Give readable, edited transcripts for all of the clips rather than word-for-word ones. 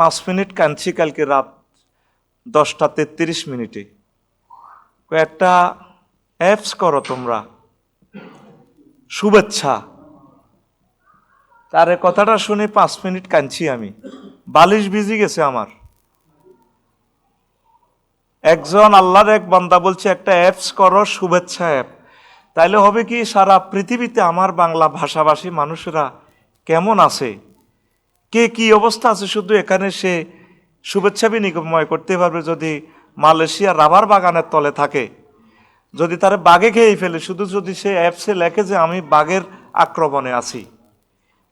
5 minute কাঁদছি কালকে রাত 10:33। একটা অ্যাপস করো তোমরা, শুভেচ্ছা। তার কথাটা শুনে 5 মিনিট কাঁদছি আমি, বালিশ ভিজে গেছে আমার। একজন আল্লাহর এক বান্দা বলছে একটা অ্যাপস করো, শুভেচ্ছা অ্যাপ। তাইলে হবে কি, সারা পৃথিবীতে আমার বাংলা ভাষাভাষী মানুষেরা কেমন আছে, কে কি অবস্থা আছে, শুধু এখানে সে শুভেচ্ছা বিনিময় করতে পারবে। যদি মালয়েশিয়া রাবার বাগানের তলে থাকে, যদি তারা বাঘে খেয়ে ফেলে, শুধু যদি সে অ্যাপসে লেখে যে আমি বাঘের আক্রমণে আছি,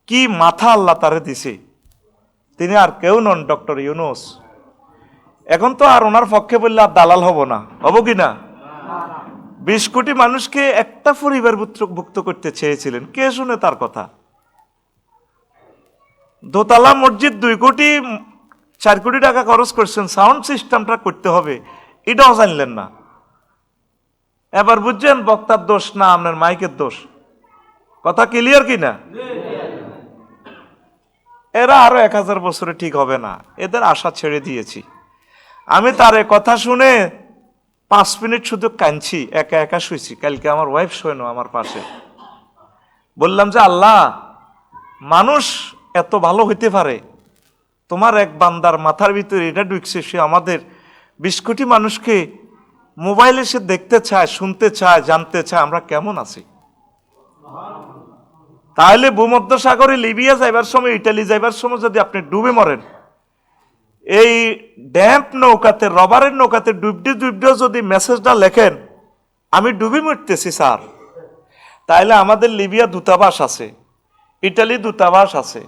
কি মাথা আল্লাহ তারে দিছে। তিনি আর কেউ নন, ডক্টর ইউনূস। এখন তো আর ওনার পক্ষে বললে আর দালাল হব না, হব কি না? 20 কোটি মানুষকে একটা পরিবার ভুক্ত করতে চেয়েছিলেন, কে শুনে তার কথা? দোতলা মসজিদ 4 কোটি টাকা খরচ করছেন, সাউন্ড সিস্টেমটা করতে হবে, এটাও জানলেন না। এবার বুঝছেন বক্তার দোষ না আপনার মাইকের দোষ? কথা ক্লিয়ার কি না? এরা আরো 1000 বছরে ঠিক হবে না, এদের আশা ছেড়ে দিয়েছি। আমি তার কথা শুনে 5 মিনিট শুধু কাঁদছি, একা একা শুয়েছি। কালকে আমার ওয়াইফ শোনো আমার পাশে। বললাম যে আল্লাহ, মানুষ এত ভালো হইতে পারে? তোমার এক বান্দার মাথার ভিতরে এটা ঢুকছে, সে আমাদের 20 কোটি মানুষকে মোবাইলে সে দেখতে চায়, শুনতে চায়, জানতে চায় আমরা কেমন আছি। তাহলে ভূমধ্য সাগরে লিবিয়া যাইবার সময়, ইটালি যাইবার সময় যদি আপনি ডুবে মরেন, এই ড্যাম্প নৌকাতে, রবারের নৌকাতে ডুবডেও যদি মেসেজটা লেখেন আমি ডুবে মরতেছি স্যার, তাহলে আমাদের লিবিয়া দূতাবাস আছে, ইটালি দূতাবাস আছে,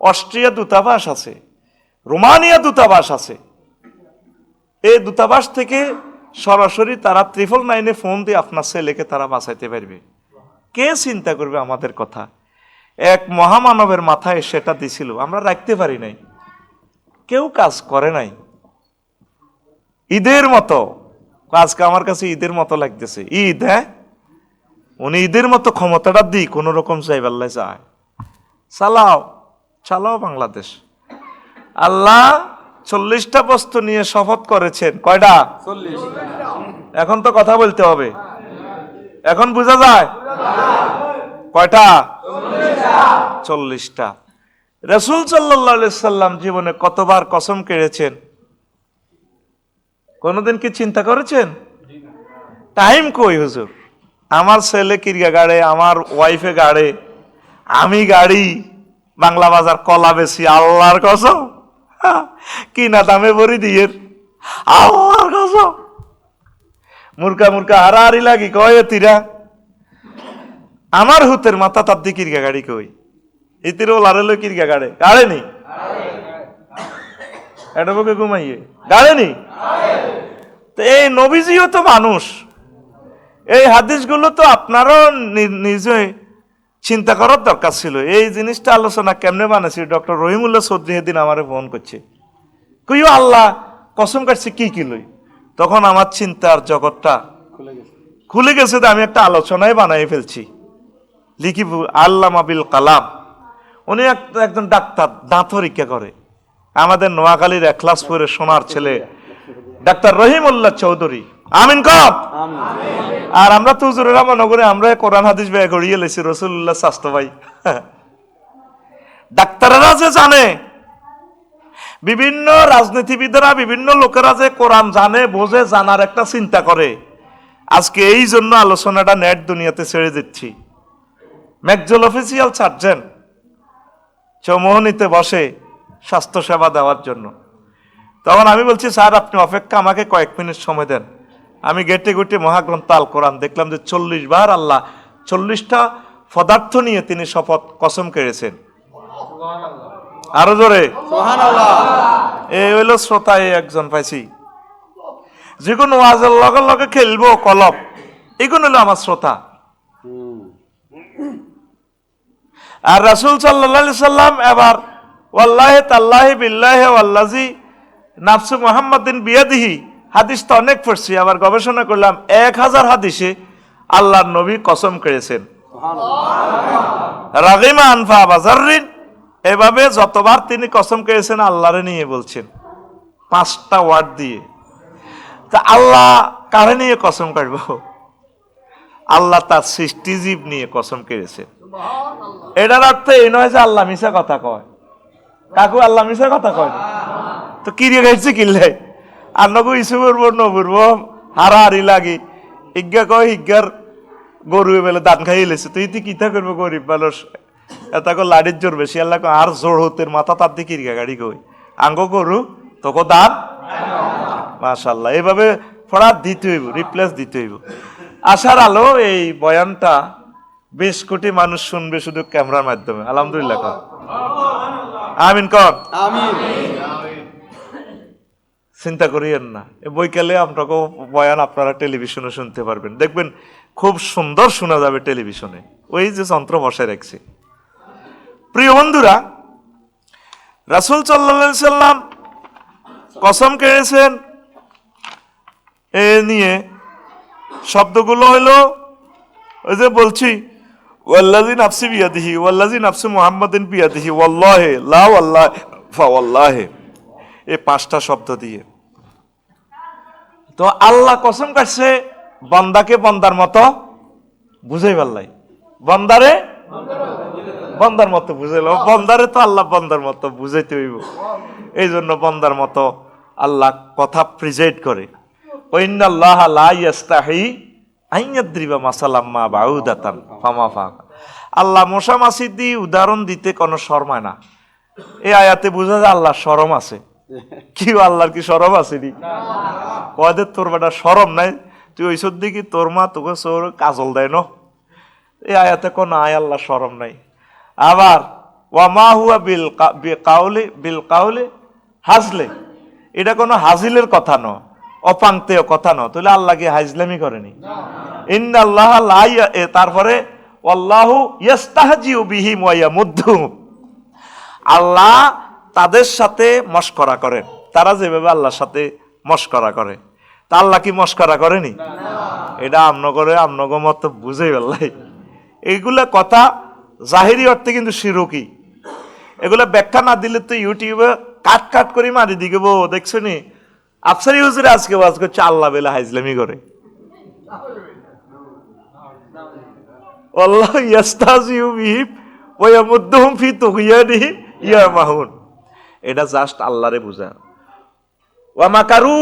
অস্ট্রিয়া দূতাবাস আছে, রোমানিয়া দূতাবাস আছে। এই দূতাবাস থেকে সরাসরি তারা 999 ফোন দিয়ে আপনার ছেলেকে তারা বাঁচাইতে পারবে। কে চিন্তা করবে আমাদের কথা? এক মহামানবের মাথায় সেটা দিছিল, আমরা রাখতে পারি নাই, কেউ কাজ করে নাই। ঈদের মতো আজকে আমার কাছে ঈদের মতো লাগতেছে, ঈদ। হ্যাঁ, উনি ঈদের মতো ক্ষমতাটা দিই, কোন রকম চাইবাল্লা যায়, চালাও বাংলাদেশ। আল্লাহ 40টা বস্তু নিয়ে শপথ করেছেন, কয়টা? 40। এখন তো কথা বলতে হবে, এখন বোঝা যায় কয়টা? 40টা। রাসূল সাল্লাল্লাহু আলাইহি সাল্লাম জীবনে কতবার কসম কেড়েছেন, কোনদিন কি চিন্তা করেছেন? টাইম কই হুজুর? আমার ছেলে কিরগা গাড়ে, আমার ওয়াইফে গাড়ে, আমি গাড়ি, বাংলা বাজার কলা বেশি, আল্লাহর কসম কি না দামে ভরি দিয়ে, আল্লাহর কসম। মুরকা হারাহারি লাগি কয় তিরা, আমার হুতের মাথা তার দি কিরগা গাড়ি কই, ইতিরও লারেলো কিরগা গাড়ে, গাড়ে নি এটা বুকে ঘুমাইয়ে গাড়ে নি। তো এই নবীজিও তো মানুষ, এই হাদিসগুলো তো আপনারও নিজে চিন্তা করার দরকার ছিল। এই জিনিসটা আলোচনা কেমনে বানাইছি, ডক্টর রহিমুল্লাহ চৌধুরী সেদিন আমারে ফোন করছে, কইও আল্লাহ কসম কাটছে কি লই। তখন আমার চিন্তার জগৎটা খুলে গেছে, আমি একটা আলোচনায় বানাই ফেলছি। লিখি আল্লামা বিল কালাম, উনি একজন ডাক্তার, দাঁত পরীক্ষা করে, আমাদের নোয়াখালীর এখলাসপুরের সোনার ছেলে ডাক্তার রহিমুল্লাহ চৌধুরী, আমিন কর। আর আমরা তো হুজুরেরা মনে করে আমরা কোরআন হাদিস ব্যয় করিয়ে লেছি, রাসূলুল্লাহ স্বাস্থ্য ভাই। ডাক্তারেরা যে জানে, বিভিন্ন রাজনীতিবিদরা, বিভিন্ন লোকেরা যে কোরআন জানে, বোঝে, জানার একটা চিন্তা করে। আজকে এই জন্য আলোচনাটা নেট দুনিয়াতে ছেড়ে দিচ্ছি। ম্যাকজল অফিসিয়াল সার্জন চৌমোহনীতে বসে স্বাস্থ্য সেবা দেওয়ার জন্য। তখন আমি বলছি স্যার আপনি অপেক্ষা, আমাকে কয়েক মিনিট সময় দেন। আমি গেটে গুটে মহাগ্রন্থ আল কোরআন দেখলাম যে 40 বার আল্লাহ 40টা পদার্থ নিয়ে তিনি শপথ কসম কেড়েছেন। আরো জোরে সুবহানাল্লাহ। এই হইল শ্রোতা, একজন পাইছি, যে কোনো ওয়াজের লগে লগে খেলবো কলব, এগুলো হলো আমার শ্রোতা। আর রাসূল সাল্লাল্লাহু আলাইহি সাল্লাম এবার ওয়াল্লাহি তাল্লাহি বিল্লাহি ওয়াল্লাজি নাফসু মুহাম্মাদিন বিয়াদিহি, হাদিস তো অনেক পড়ছি, আবার গবেষণা করলাম 1000 হাদিসে আল্লাহর নবী কসম করেছেন। সুবহানাল্লাহ। রাগিমা আনফা বাজাররিন এভাবে যতবার তিনি কসম খেয়েছেন আল্লাহরে নিয়ে বলছেন, 5টা ওয়ার্ড দিয়ে। তা আল্লাহ কারে নিয়ে কসম কাটব? আল্লাহ তার সৃষ্টিজীব নিয়ে কসম কেড়েছে। এটার অর্থ এই নয় যে আল্লাহ মিশা কথা কয়। কাকু আল্লাহ মিশা কথা কয় না তো কিরিয়ে গেছে কিনলে আর নগু ইসু করবো নবুরবো হারাহারি লাগি ইজ্ঞা কয় ইজ্ঞার গরু বেলে দান খাইয়ে লেছে তুই তুই কিতা করবো গরিব মানুষ এটা কো লাড়ির জোর বেশি আল্লাহ আর জোর হতের মাথা তার দিকে কিরিয়া গাড়ি কই আঙ্গ গরু তোকে দান মাশাআল্লাহ। এইভাবে ফড়া দিতে হইব, রিপ্লেস দিতে হইব। আশার আলো এই বয়ানটা বেশ কোটি মানুষ শুনবে শুধু ক্যামেরার মাধ্যমে। আলহামদুলিল্লাহ কর, আমিন কর, আমিন। চিন্তা করিয়েন না, বৈকালে আপনাকে বয়ান আপনারা টেলিভিশনে শুনতে পারবেন, দেখবেন খুব সুন্দর শোনা যাবে টেলিভিশনে, ওই যে যন্ত্র বসায় রাখছে। প্রিয় বন্ধুরা, রাসূল সাল্লাল্লাহু আলাইহি সাল্লাম কসম কেড়েছেন এ নিয়ে শব্দগুলো হইল ওই যে বলছি ওয়াল্লাযী নাফসি বিয়াদিহি ওয়াল্লাযী নাফসু মুহাম্মাদিন বিয়াদিহি ওয়াল্লাহি লা ওয়াল্লাহি ফাওয়াল্লাহি, এই 5টা শব্দ দিয়ে। তো আল্লাহ কসম কাটছে বান্দাকে বান্দার মতো বুঝাই পারলাই, বান্দারে বান্দার মতো বুঝাইল, বান্দারে তো আল্লাহ বান্দার মতো বুঝাইতে হইব। এই জন্য বান্দার মতো আল্লাহ কথা প্রিজাইড করে। ওয়াইন্নাল্লাহা লা ইয়াস্তাহি আন ইয়াদরিবা মাসালাম মা বাউদাতান ফামা ফাকা। আল্লাহ মশা মাছি দিয়ে উদাহরণ দিতে কোনো শরমায় না। এই আয়াতে বোঝা যায় আল্লাহ শরম আছে। কি আল্লাহর কি শরম আছে নি? কয়দের তোর বেটা শরম নাই, তুই ওই সব দিকে তোর মা তোকে চোর কাজল দেয় ন। এই আয়াতে কোন আয় আল্লাহ শরম নাই। আবার ওয়ামা হুয়া বিল কাউলি হাজলে, এটা কোনো হাজিলের কথা ন, অপাংতেয় কথা ন, তাহলে আল্লাহ কি হাজলামি করেনি? ইন্নাল্লাহা লা তারপরে আল্লাহু ইয়াস্তাহজিউ বিহিম ওয়া ইয়ামুদ্দুহুম, আল্লাহ তাদের সাথে মশকরা করেন, তারা যেভাবে আল্লাহর সাথে মশকরা করে, তা আল্লাহ কি মশকরা করেনি? এটা আমনগো মত বুঝেই পারলাই। এইগুলা কথা জাহিরি অর্থে কিন্তু শিরকি, এগুলা ব্যাখ্যা না দিলে তো ইউটিউবে কাট কাট করে মারি দিকে বো দেখছো নি আফসারি হুজুরে আজকে ওয়াজ করছে আল্লাহ বেলা হাইজলামি করে। আল্লাহ ইয়াস্তাহজিউ বিহিম ওয়া ইয়ামুদ্দুহুম ফি তুগয়ানিহিম ইয়ামাহুন, এটা জাস্ট আল্লাহরে বুঝা। ওয়া মাকারু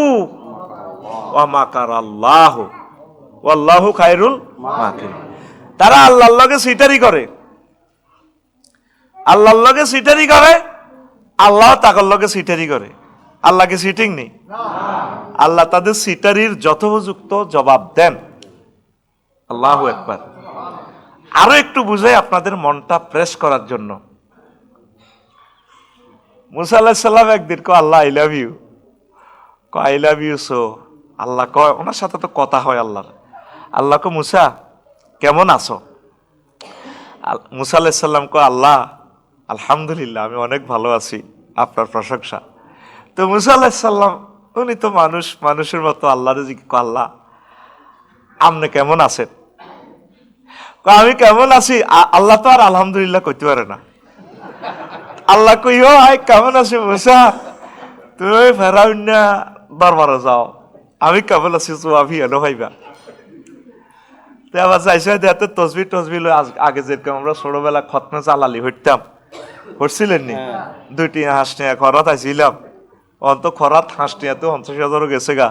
ওয়া মাকারাল্লাহু ওয়াল্লাহু খায়রুল মাকিরিন, তারা আল্লাহর লগে সিটারি করে, আল্লাহর লগে সিটারি করে, আল্লাহ তাদের লগে সিটারি করে। আল্লাহকে সিটিং নেই, আল্লাহ তাদের সিটারির যথোপযুক্ত জবাব দেন। আল্লাহু আকবার। আরো একটু বুঝাই আপনাদের মনটা ফ্রেশ করার জন্য। মুসা আলাইহিস সালাম একদিন কয় আল্লাহ আই লাভ ইউ, কয় আই লাভ ইউ সো। আল্লাহ কয়, ওনার সাথে তো কথা হয় আল্লাহর, আল্লাহ কয় মুসা কেমন আছো? মুসা আলাইহিস সালাম কয় আল্লাহ আলহামদুলিল্লাহ আমি অনেক ভালো আছি, আপনার প্রশংসা। তো মুসা আলাইহিস সালাম উনি তো মানুষের মতো আল্লাহরে জিজ্ঞেস কয় আল্লাহ আপনি কেমন আছেন? আমি কেমন আছি, আল্লাহ তো আর আলহামদুলিল্লাহ কইতে পারে না। আল্লাহ কইও আই কেমন আছি মুসা, তুমি ফেরাউন না দরবারে যাও, আমি কেমন আছি জবাবি এলো ভাইবা। তো আবার চাইছে দেয়াতে তসবি টসবি লই, আগে যেরকম আমরা ছোটবেলা খতমে চালালি হইতাম, হচ্ছিলেন নি? 2টি হাঁস নিয়ে খরাত আইছিলাম, অন্ত খরাত হাঁস নিয়ে তো 50,000 গেছে গা।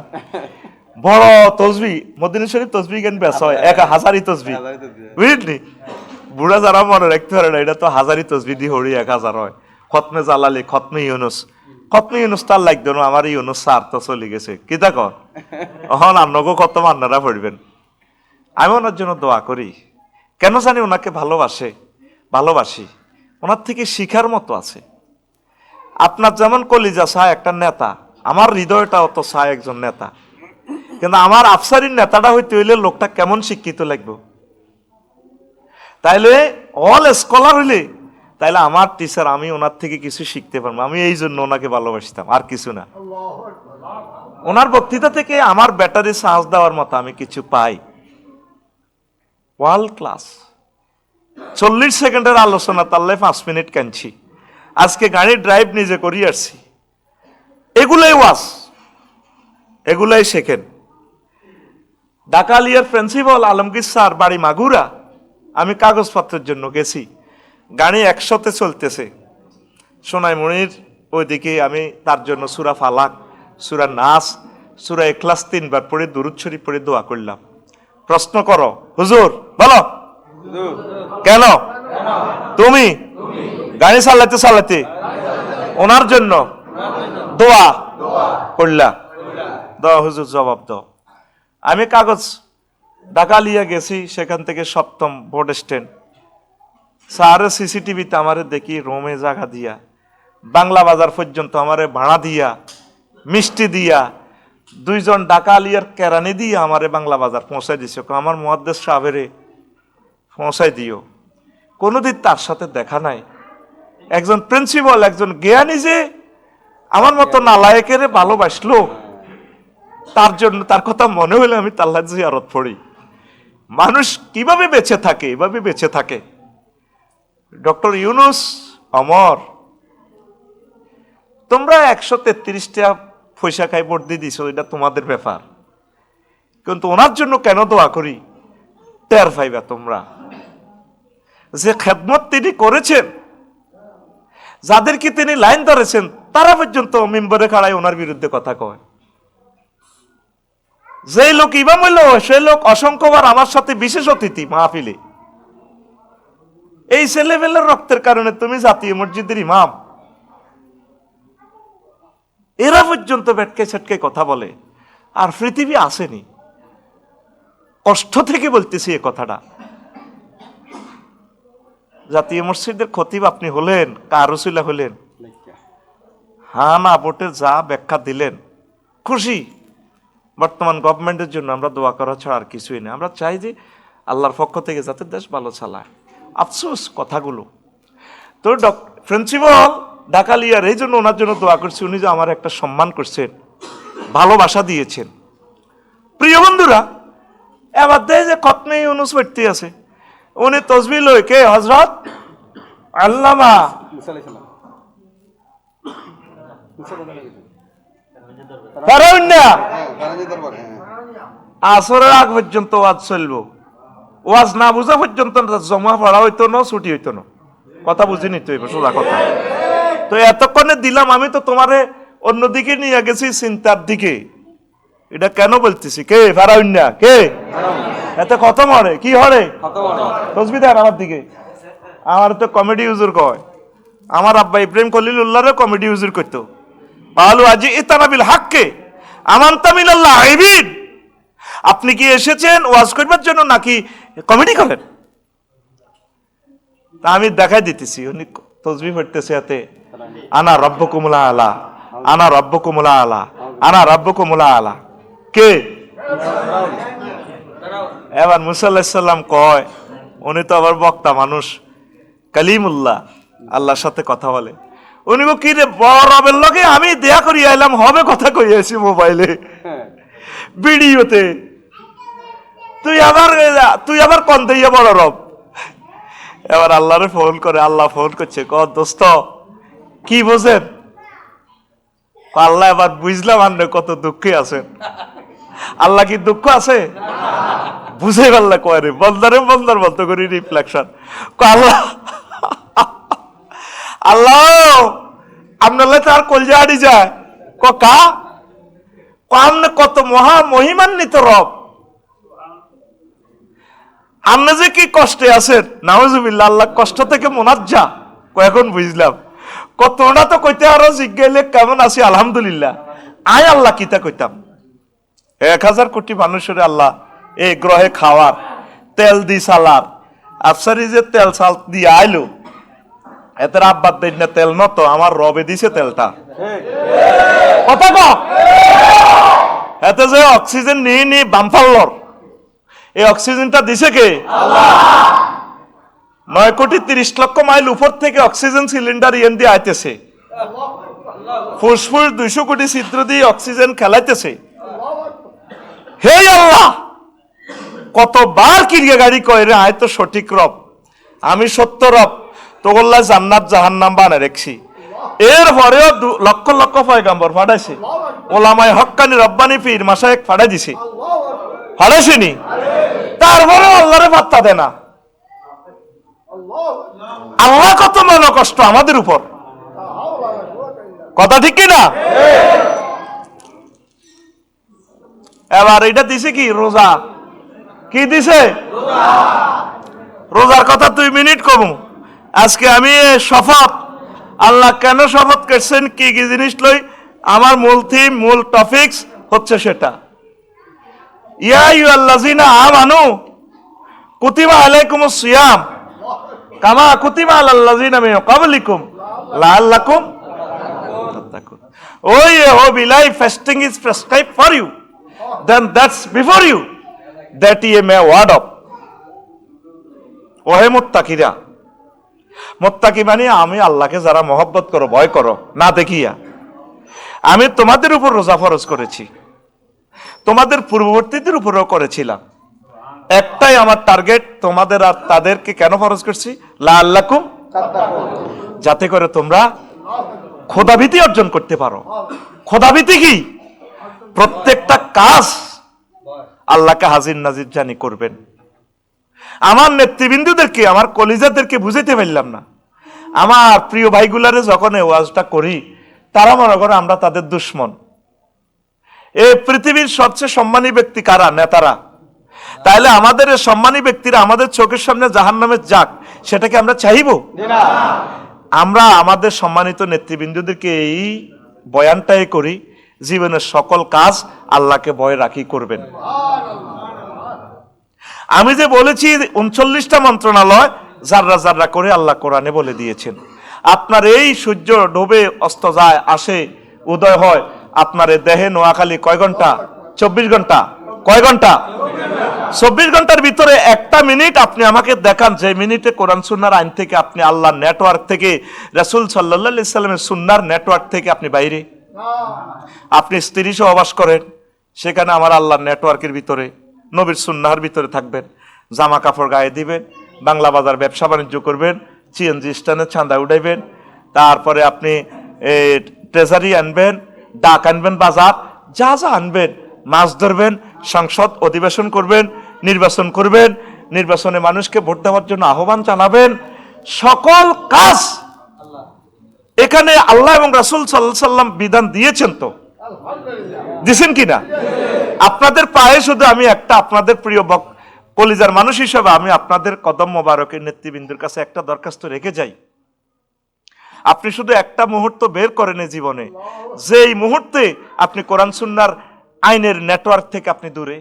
বড় তসবি মদিনা শরীফ তসবি কেন বেশ হয় 1000 তসবি, বুঝলি? বুড়া যারা মনে রাখতে পারে না, এটা তো 1000 তসবি দিয়ে হরি 1000 হয়। খতমে জালালি খতমে ইউনুস তার লাগতো না, আমার ইউনুস স্যার তো চলে গেছে, কি দেখো এখন আপনাকেও খতম আপনারা পড়বেন। আমি ওনার জন্য দোয়া করি, কেন জানি ওনাকে ভালোবাসি, ওনার থেকে শিখার মতো আছে। আপনার যেমন কলিজা চায় একটা নেতা, আমার হৃদয়টা অত চায় একজন নেতা, কিন্তু আমার আফসারির নেতাটা হইতে হইলে লোকটা কেমন শিক্ষিত লাগবে, তাইলে অল স্কলার হইলে তাইলে আমার টিচার, আমি ওনার থেকে কিছু শিখতে পারবো। আমি এই জন্য ওনাকে ভালোবাসতাম, আর কিছু না। ওনার বক্তৃতা থেকে আমার ব্যাটারি চার্জ দেওয়ার মতো আমি কিছু পাই। ওয়ার্ল্ড ক্লাস 40 সেকেন্ডের আলোচনা, তাহলে 5 মিনিট কাঁদছি। আজকে গাড়ি ড্রাইভ নিজে করি আসছি। এগুলাই ওয়াজ, এগুলাই শেখেন। ডাকালিয়ার প্রিন্সিপাল আলমগীর স্যার বাড়ি মাগুরা, আমি কাগজপত্রের জন্য গেছি, গাড়ি 100-তে চলতেছে, সোনাইমুড়ির ওইদিকে আমি তার জন্য সূরা ফালাক, সূরা নাস, সূরা ইখলাস 3 বার পড়ে দুরূদ শরীফ পড়ে দোয়া করলাম। প্রশ্ন করো, হুজুর বলো কেন? তুমি গাড়ি চালাতে চালাতে ওনার জন্য দোয়া করলা, দাও হুজুর জবাব দাও। আমি কাগজ ডাকালিয়া গেছি, সেখান থেকে 7ম বোর্ড স্ট্যান্ড, স্যারের সিসিটিভিতে আমারে দেখি রোমে জায়গা দিয়া, বাংলা বাজার পর্যন্ত আমারে ভাড়া দিয়া, মিষ্টি দিয়া, 2 জন ডাকালিয়ার কেরানি দিয়ে আমারে বাংলা বাজার পৌঁছাই দিছে। আমার মুহাদ্দিস সাহেবেরে পৌঁছাই দিও। কোনোদিন তার সাথে দেখা নাই। একজন প্রিন্সিপাল, একজন জ্ঞানী যে আমার মতো নালায়েকের ভালোবাসলো, তার জন্য তার কথা মনে হলে আমি তার জিয়ারত পড়ি। মানুষ কিভাবে বেঁচে থাকে, এভাবে বেঁচে থাকে। ডক্টর ইউনুস অমর, তোমরা 133টা পয়সা খাই ভোট দিয়ে দিছো, এটা তোমাদের ব্যাপার, কিন্তু ওনার জন্য কেন দোয়া করি টের পাইবা তোমরা। যে খেদমত তিনি করেছেন, যাদেরকে তিনি লাইন ধরেছেন, তারা পর্যন্ত মিম্বরে খাড়ায় ওনার বিরুদ্ধে কথা কয়। যে লোক ইমাম হইল, সেই লোক অসংখ্যবার আমার সাথে বিশেষ অতিথি মাহফিলে। এই ছেলেবেলার রক্তের কারণে তুমি জাতীয় মসজিদের ইমাম, এরা পর্যন্ত বেটকে ছেটকে কথা বলে। আর পৃথিবী আসেনি, কষ্ট থেকে বলতেছি এ কথাটা। জাতীয় মসজিদের খতিব আপনি হলেন, কার রসুলা হলেন, হ্যাঁ না ভোটের যা ব্যাখ্যা দিলেন, খুশি। বর্তমান গভর্নমেন্টের জন্য আমরা দোয়া করা ছাড়া আর কিছুই নেই। আমরা চাই যে আল্লাহর পক্ষ থেকে যাতে দেশ ভালো চালায়। আফসোস কথাগুলো। তো প্রিন্সিপাল ডাকালিয়ার এই জন্য ওনার জন্য দোয়া করছি, উনি যে আমার একটা সম্মান করছেন, ভালোবাসা দিয়েছেন। প্রিয় বন্ধুরা, এবার দেয় যে খতমে ইউনুস পড়তে আছে, উনি তসবিহ লই, কে হযরত আল্লামা আসরের আগ পর্যন্ত ওয়াজ চলবো। ওয়াজ না বুঝা পর্যন্ত জমা পড়া হইতো না, ছুটি হইতো না। কথা বুঝিনি তো, এবার সোজা কথা। তো এতক্ষণে দিলাম, আমি তো তোমারে অন্যদিকে নিয়ে গেছি, চিন্তার দিকে। এটা কেন বলতেছি? কে ফারাউন্না, কে এত কত মরে কি হরে তসবিহ দেন আমার দিকে। আমার তো কমেডি হুজুর কয়, আমার আব্বা ইব্রাহিম খলিলুল্লাহরে কমেডি হুজুর করতো। বালু আজি ইতানাবিল হাক্কে আমানতা মিনাল্লাহ আইবিন। আপনি কি এসেছেন ওয়াজ করবার জন্য নাকি কমেডি করেন? তা আমি দেখাই দিতেছি, উনি তসবিহ পড়তেছে, এতে আনা রব্বুকুমুল আলা, আনা রব্বুকুমুল আলা, আনা রব্বুকুমুল আলা। কে? এবার মুসা আলাইহিস সালাম কয়, উনি তো আবার বক্তা মানুষ, কালিমুল্লাহ, আল্লাহর সাথে কথা বলে। উনি কি রে বড়বের লগে আমি দেয়া করি আইলাম, হবে কথা কইয়াছি মোবাইলে ভিডিওতে, তুই আবার কন দিয়া বড় রব। এবার আল্লাহরে ফোন করে, আল্লাহ ফোন করছে, ক দোস্ত কি বোঝেন? আল্লাহ এবার বুঝলাম আপনি কত দুঃখে আছেন। আল্লাহ কি দুঃখ আছে? বুঝে আল্লাহ কয় রে বন্দারে বন্দার বন্ধ করি রিফ্লেকশন। আল্লাহ আল্লাহ আপনার তার কলজা আড়ি যায়, কা আপনি কত মহা মহিমান্বিত রব, আপনি যে কি কষ্টে আছেন, নাউজুবিল্লাহ, আল্লাহ কষ্ট থেকে মোনাজ্জা। এখন বুঝলাম কতটা তো কইতে আরো জিজ্ঞাইলে কেমন আছি, আলহামদুলিল্লাহ। আয় আল্লাহ কিতা কইতাম, 1000 কোটি মানুষের আল্লাহ এই গ্রহে খাওয়ার, তেল দি সালার, আফসারি যে তেল সাল দিয়ে আইলো, এতে আব্বার দেন না তেল নত, আমার রবে দিছে তেলটা। কথা ক এতে যে অক্সিজেন নিয়ে বামফাল্লর, এই অক্সিজেনটা দিছে কে? আল্লাহ। 9,30,00,000 মাইল উপর থেকে অক্সিজেন সিলিন্ডার ইয়েন দিয়ে আইতেছে, ফুসফুস 200 কোটি ছিদ্র দিয়ে অক্সিজেন খেলাইতেছে। হে আল্লাহ, কতবার কিরিয়া গাড়ি কয় রে, আয় তো সঠিক রব, আমি সত্য রব, তোগল্লা জান্নাত জাহান্নাম বানায় রেখছি। এরপরেও লক্ষ লক্ষ পয়গাম্বর ফাটাইছে, ওলামায়ে হক্কানি রব্বানি পীর মাশায়েখ ফাটাই দিছে, ফাটাইছেনি? তারপরেও আল্লাহরে পাত্তা দেয় না। আল্লাহ কত মনে কষ্ট আমাদের উপর, কথা ঠিক কিনা? এবার এটা দিছে কি? রোজা। কি দিছে? রোজার কথা 2 মিনিট কমু। আজকে আমি শপথ, আল্লাহ কেন শপথ করছেন, কি কি জিনিস লই, আমার মূল থিম, মূল টপিকস হচ্ছে সেটা। ইয়া আইয়ুহাল্লাযীনা আমানু কুতিবা আলাইকুমুস সিয়াম কামা কুতিবা আলাল্লাযীনা মিন ক্বাবলিকুম লাআল্লাকুম তাত্তাকুন। Oh, I believe fasting is prescribed for you, then that's before you, that ye may ward up. ওহে মুত্তাকিরা, মুত্তাকি মানে আমি আল্লাহকে যারা মহব্বত করো, ভয় করো না দেখিয়া, আমি তোমাদের উপর রোজা ফরজ করেছি, তোমাদের পূর্ববর্তীদের উপরেও করেছিলাম। একটাই আমার টার্গেট, তোমাদের আর তাদেরকে কেন ফরজ করছি? লাআল্লাকুম তাত্তাকুন, যাতে করে তোমরা খোদাভীতি অর্জন করতে পারো। খোদাভীতি কি? প্রত্যেকটা কাজ আল্লাহকে হাজির নাজির জানি করবেন। আমার নেতৃবৃন্দদেরকে, আমার কলিজাদেরকে বুঝাইতে পারলাম না। আমার প্রিয় ভাইগুলারে যখন এই ওয়াজটা করি, তারা মনে করে আমরা তাদের দুশ্মন। এই পৃথিবীর সবচেয়ে সম্মানী ব্যক্তি কারা? নেতারা। তাইলে আমাদের এই সম্মানী ব্যক্তিরা আমাদের চোখের সামনে জাহান্নামে যাক, সেটাকে আমরা চাইব? আমরা আমাদের সম্মানিত নেতৃবৃন্দদেরকে এই বয়ানটাই করি, জীবনের সকল কাজ আল্লাহকে ভয় রাখি করবেন। আমি যে বলেছি 39টা মন্ত্রণালয় জাররা জাররা করে আল্লাহ কোরআনে বলে দিয়েছেন। আপনার এই সূর্য ডোবে অস্ত যায়, আসে, উদয় হয়, আপনার এই দেহে নোয়াখালী কয় ঘন্টা? 24 ঘন্টা। কয় ঘন্টা? 24 ঘন্টার ভিতরে একটা মিনিট আপনি আমাকে দেখান যে মিনিটে কোরআন সুন্নাহর আইন থেকে, আপনি আল্লাহর নেটওয়ার্ক থেকে, রাসূল সাল্লাল্লাহু আলাইহি সাল্লামের সুন্নাহর নেটওয়ার্ক থেকে আপনি বাইরে। আপনি স্ত্রী সহবাস করেন, সেখানে আমার আল্লাহর নেটওয়ার্কের ভিতরে, নবীর সুন্নাহর ভিতরে থাকবেন। জামা কাপড় গায়ে দিবেন, বাংলা বাজার ব্যবসা বাণিজ্য করবেন, সিএনজি স্ট্যান্ডে চাঁদা উঠাইবেন, তারপরে আপনি ট্রেজারি আনবেন, ডাক আনবেন, বাজার যা যা আনবেন, মাছ ধরবেন, সংসদ অধিবেশন করবেন, নির্বাচন করবেন, নির্বাচনে মানুষকে ভোট দেওয়ার জন্য আহ্বান জানাবেন। সকল কাজ এখানে আল্লাহ এবং রাসূল সাল্লাল্লাহু আলাইহি সাল্লাম বিধান দিয়েছেন, তো দিছেন কিনা? আপনাদের পায়ে শুধু আমি একটা, আপনাদের প্রিয় কলিজার মানুষ হিসেবে আমি আপনাদের কদম মোবারকের নেতৃবৃন্দের কাছে একটা দরখাস্ত রেখে যাই। আপনি শুধু একটা মুহূর্ত বের করেন এই জীবনে, যেই মুহূর্তে আপনি কোরআন সুন্নাহর আইনের নেটওয়ার্ক থেকে আপনি দূরে।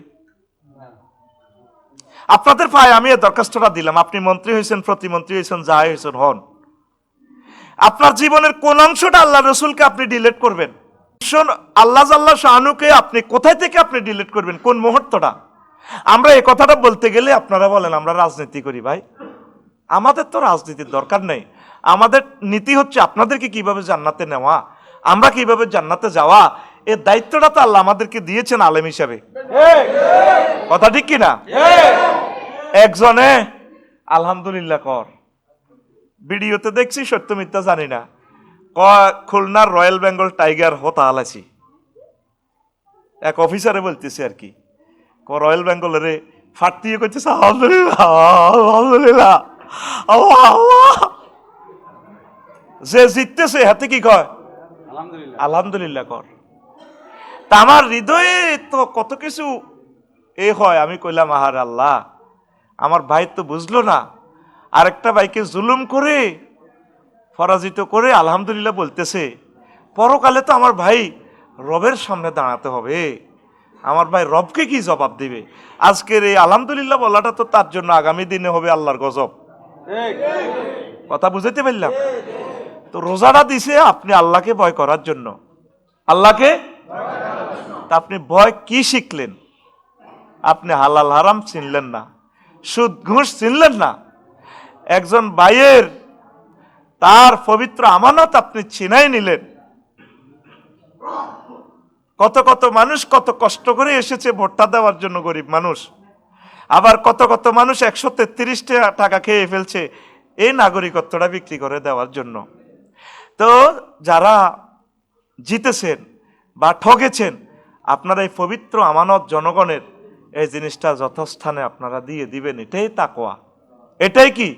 আপনাদের পায়ে আমি এই দরখাস্তটা দিলাম। আপনি মন্ত্রী হয়েছেন, প্রতিমন্ত্রী হয়েছেন, যা হয়েছেন হন, আপনার জীবনের কোন অংশটা আল্লাহ রসুলকে আপনি ডিলিট করবেন? আল্লাহ জাল্লাহ শানুকে আপনি কোথায় থেকে আপনি ডিলিট করবেন? কোন মুহূর্তটা? আমরা এই কথাটা বলতে গেলে আপনারা বলেন আমরা রাজনীতি করি। ভাই, আমাদের তো রাজনীতির দরকার নেই। আমাদের নীতি হচ্ছে আপনাদেরকে কিভাবে জান্নাতে নেওয়া, আমরা কিভাবে জান্নাতে যাওয়া, এই দায়িত্বটা তো আল্লাহ আমাদেরকে দিয়েছেন আলেম হিসাবে। কথা ঠিক কিনা? একজনে আলহামদুলিল্লাহ কর, ভিডিওতে দেখছি, সত্য মিথ্যা জানি না, খুলনার রয়্যাল বেঙ্গল টাইগার হতা আলাইছি। এক অফিসারে বলতেছে আর কি, রয়্যাল বেঙ্গলের ফাটিয়ে করতেছে আলহামদুলিল্লাহ আলহামদুলিল্লাহ আল্লাহ আল্লাহ। যে জিততেছে হাতে কি কয়? আলহামদুলিল্লাহ কর। তা আমার হৃদয়ে তো কত কিছু এ হয়। আমি কইলাম আহার আল্লাহ, আমার ভাই তো বুঝলো না, আরেকটা ভাইকে জুলুম করে পরাজিত করে আলহামদুলিল্লাহ বলতেছে। পরকালে তো আমার ভাই রবের সামনে দাঁড়াতে হবে, আমার ভাই রবকে কি জবাব দিবে? আজকের এই আলহামদুলিল্লাহ বলাটা তো তার জন্য আগামী দিনে হবে আল্লাহর গজব। কথা বুঝাইতে পারলাম? তো রোজাটা দিছে আপনি আল্লাহকে ভয় করার জন্য, আল্লাহকে। তা আপনি ভয় কি শিখলেন? আপনি হালাল হারাম চিনলেন না, সুদ ঘুষ চিনলেন না, একজন ভাইয়ের তার পবিত্র আমানত আপনি ছিনাই নিলেন। কত কত মানুষ কত কষ্ট করে এসেছে ভোটটা দেওয়ার জন্য, গরিব মানুষ। আবার কত কত মানুষ 133 টাকা খেয়ে ফেলছে এই নাগরিকত্বটা বিক্রি করে দেওয়ার জন্য। তো যারা জিতেছেন বা ঠকেছেন, আপনারা এই পবিত্র আমানত জনগণের এই জিনিসটা যথাস্থানে আপনারা দিয়ে দিবেন, এটাই তাকওয়া। এটাই কি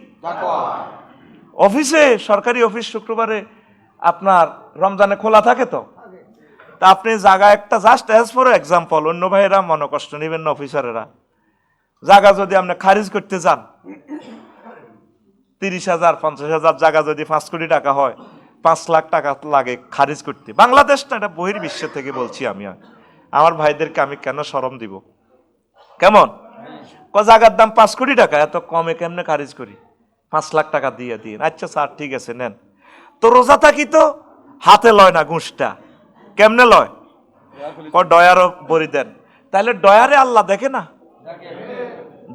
অফিসে, সরকারি অফিস শুক্রবারে আপনার রমজানে খোলা থাকে তো, তা আপনি জায়গা একটা, জাস্ট অ্যাজ ফর এক্সাম্পল, অন্য ভাইয়েরা মনে কষ্ট নেবেন না, অফিসারেরা, জায়গা যদি আপনি খারিজ করতে যান, 30,000 50,000 জায়গা যদি 5 কোটি টাকা হয়, 5 লাখ টাকা লাগে খারিজ করতে। বাংলাদেশ না, এটা বহির্বিশ্ব থেকে বলছি আমি। আমার ভাইদেরকে আমি কেন শরম দিব? কেমন জায়গার দাম 5 কোটি টাকা, এত কমে কেমনে খারিজ করি? 5 লাখ টাকা দিয়ে দিন। আচ্ছা স্যার ঠিক আছে নেন। তো রোজা থাকি তো হাতে লয় না ঘুষটা, কেমনে লয়? ডয়ারও বড়ি দেন। তাহলে ডয়ারে আল্লাহ দেখে না?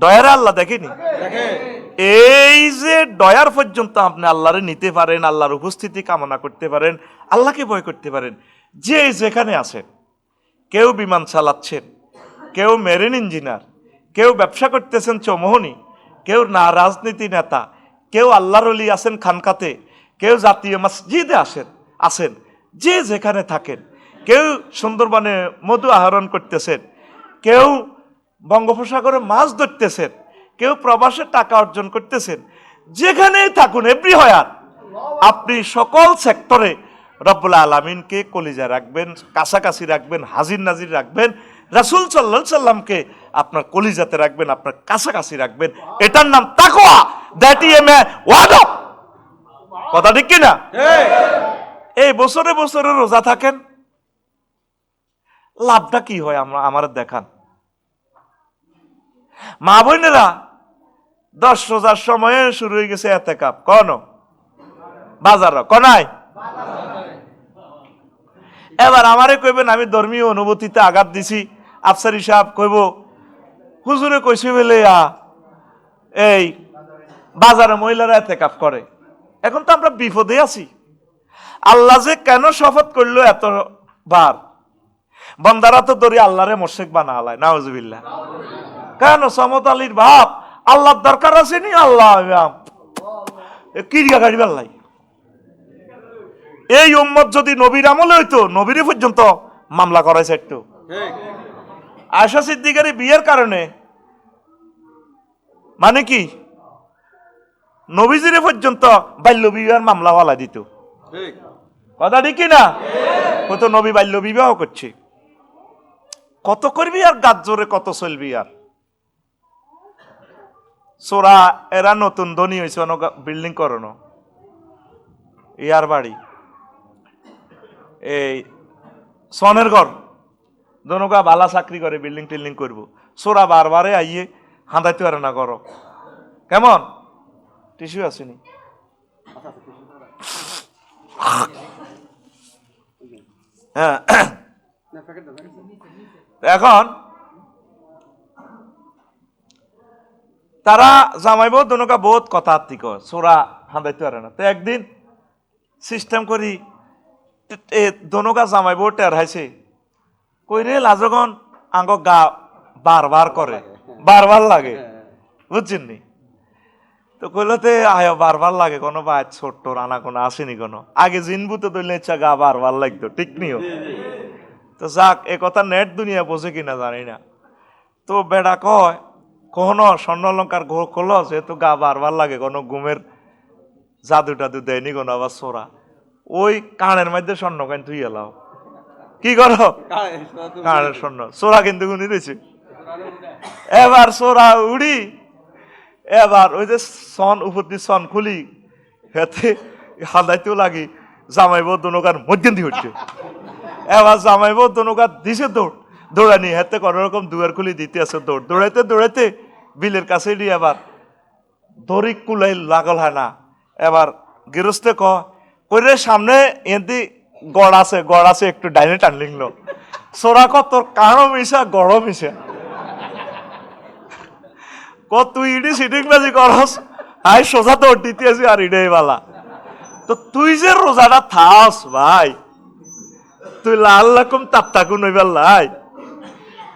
ডয়ারে আল্লাহ দেখেনি? এই যে ডয়ার পর্যন্ত আপনি আল্লাহরে নিতে পারেন, আল্লাহর উপস্থিতি কামনা করতে পারেন, আল্লাহকে ভয় করতে পারেন, যে যেখানে আছেন, কেউ বিমান চালাচ্ছেন, কেউ মেরিন ইঞ্জিনিয়ার, কেউ ব্যবসা করতেছেন চৌমোহনী, কেউ না রাজনীতি নেতা, কেউ আল্লাহর ওলি আছেন খানকাতে, কেউ জাতীয় মসজিদে আছেন, যে যেখানে থাকেন, কেউ সুন্দরবনে মধু আহরণ করতেছেন, কেউ বঙ্গোপসাগরে মাছ ধরতেছেন, কেউ প্রবাসে টাকা অর্জন করতেছেন, যেখানেই থাকুন এভরি হয়ার, আপনি সকল সেক্টরে রব্বুল আলামিনকে কলিজা রাখবেন, কাছাকাছি রাখবেন, হাজির নাজির রাখবেন, রাসূল সাল্লাল্লাহু আলাইহি সাল্লামকে আপনার কলিজাতে রাখবেন, আপনার কাছাকাছি রাখবেন। এটার নাম তাকওয়া। দ্যাট ইজ এ ওয়াদা। কথা ঠিক কিনা? এই বছরে বছরে রোজা থাকেন, লাভটা কি হয় আমার দেখান। মা বোনেরা 10 রোজার সময়ে শুরু হয়ে গেছে এতেকাব, কোন বাজার কোনায়। এবার আমারে কইবেন আমি ধর্মীয় অনুভূতিতে আঘাত দিছি, আফসারি সাহেব কইব হুজুরে কইছে বলে এই বাজারে মহিলারা এতেকাব করে। এখন তো আমরা বিপদে আছি। আল্লাহ যে কেন শপথ করলো এতবার, বন্দারা তো দরি আল্লাহরে মোশেক বানা আলায়, নাউজুবিল্লাহ। কেন? সমত আলীর বাপ আল্লাহর দরকার আছে নি? আল্লাহ কিরিয়া গাড়ি বেল্লাই। এই উম্মত যদি নবীর আমলে হইতো, নবীর পর্যন্ত মামলা করাইছে একটু। আয়েশা সিদ্দিকার বিয়ের কারণে মানে কি নবীজির পর্যন্ত বাল্য বিবাহের মামলা ওয়ালা দিত। কথা ঠিক না? কত নবী বাল্য বিবাহ করছে, কত করবি আর গাছ জোরে কত চলবি আর। সোরা এরা নতুন ধনী হয়েছে, বিল্ডিং করানো, ইয়ার বাড়ি, এই সনের ঘর, দনকা বালা চাকরি করে, বিল্ডিং টিল্ডিং করবো। সোরা বারবারে আইয়ে হাঁদাইতে পারে না করো। কেমন টিস্যু আসেনি? হ্যাঁ, এখন তারা জামাইব দনকা বহুত কথা আত্মিক, সোরা হাঁদাইতে পারে না। তো একদিন সিস্টেম করি দনকা জামাইব টের হাইছে, কইরে লাজগন আঙ্গ গা বারবার করে, বারবার লাগে, বুঝছেন নি? তো কইলতে আয় বারবার লাগে, কোনো বাদ ছোট্ট রানা কোনো আসেনি, কোনো আগে জিনবুতে দইলে ইচ্ছা গা বারবার লাগতো, ঠিক নিও। তো যাক, এ কথা নেট দুনিয়া বোঝে কিনা জানি না। তো বেড়া কয় কখনো স্বর্ণ অলঙ্কার করলো, যেহেতু গা বারবার লাগে, কোনো ঘুমের জাদু টাদু দেয়নি কোনো, আবার সোরা ওই কানের মধ্যে স্বর্ণ কান তুই এলাও কি করো, কানের স্বর্ণ সোরা কিন্তু গুনি দিয়েছে। এবার সোরা উড়ি, এবার ওই যে সন উপর দিয়ে সন খুলি, হেতে হাদাইতেও লাগি, জামাইব দনকার মধ্যে দিয়ে উঠছে। এবার জামাইব দনকার দিছে দৌড়, দৌড়ানি হেতে কোনো রকম দুয়ার খুলি দিতে আছে, দৌড় দৌড়াইতে দৌড়াইতে বিলের কাছে নিয়ে আবার দড়ি কুলাই লাগল হয় না। এবার গৃহস্থে কইরে সামনে এদি গড় আছে একটু ডাইনে টান লিখলো। সোরা ক তোর কারো মিশা গড় মিশা, তুই ইডি সিটিং বাজি করস, আই সোজা দৌড় দিতে আছি আর ইডে বালা। তো তুই যে রোজাটা থাস ভাই, তুই লাল রকম তাপ্তাকুন হইবার লাই,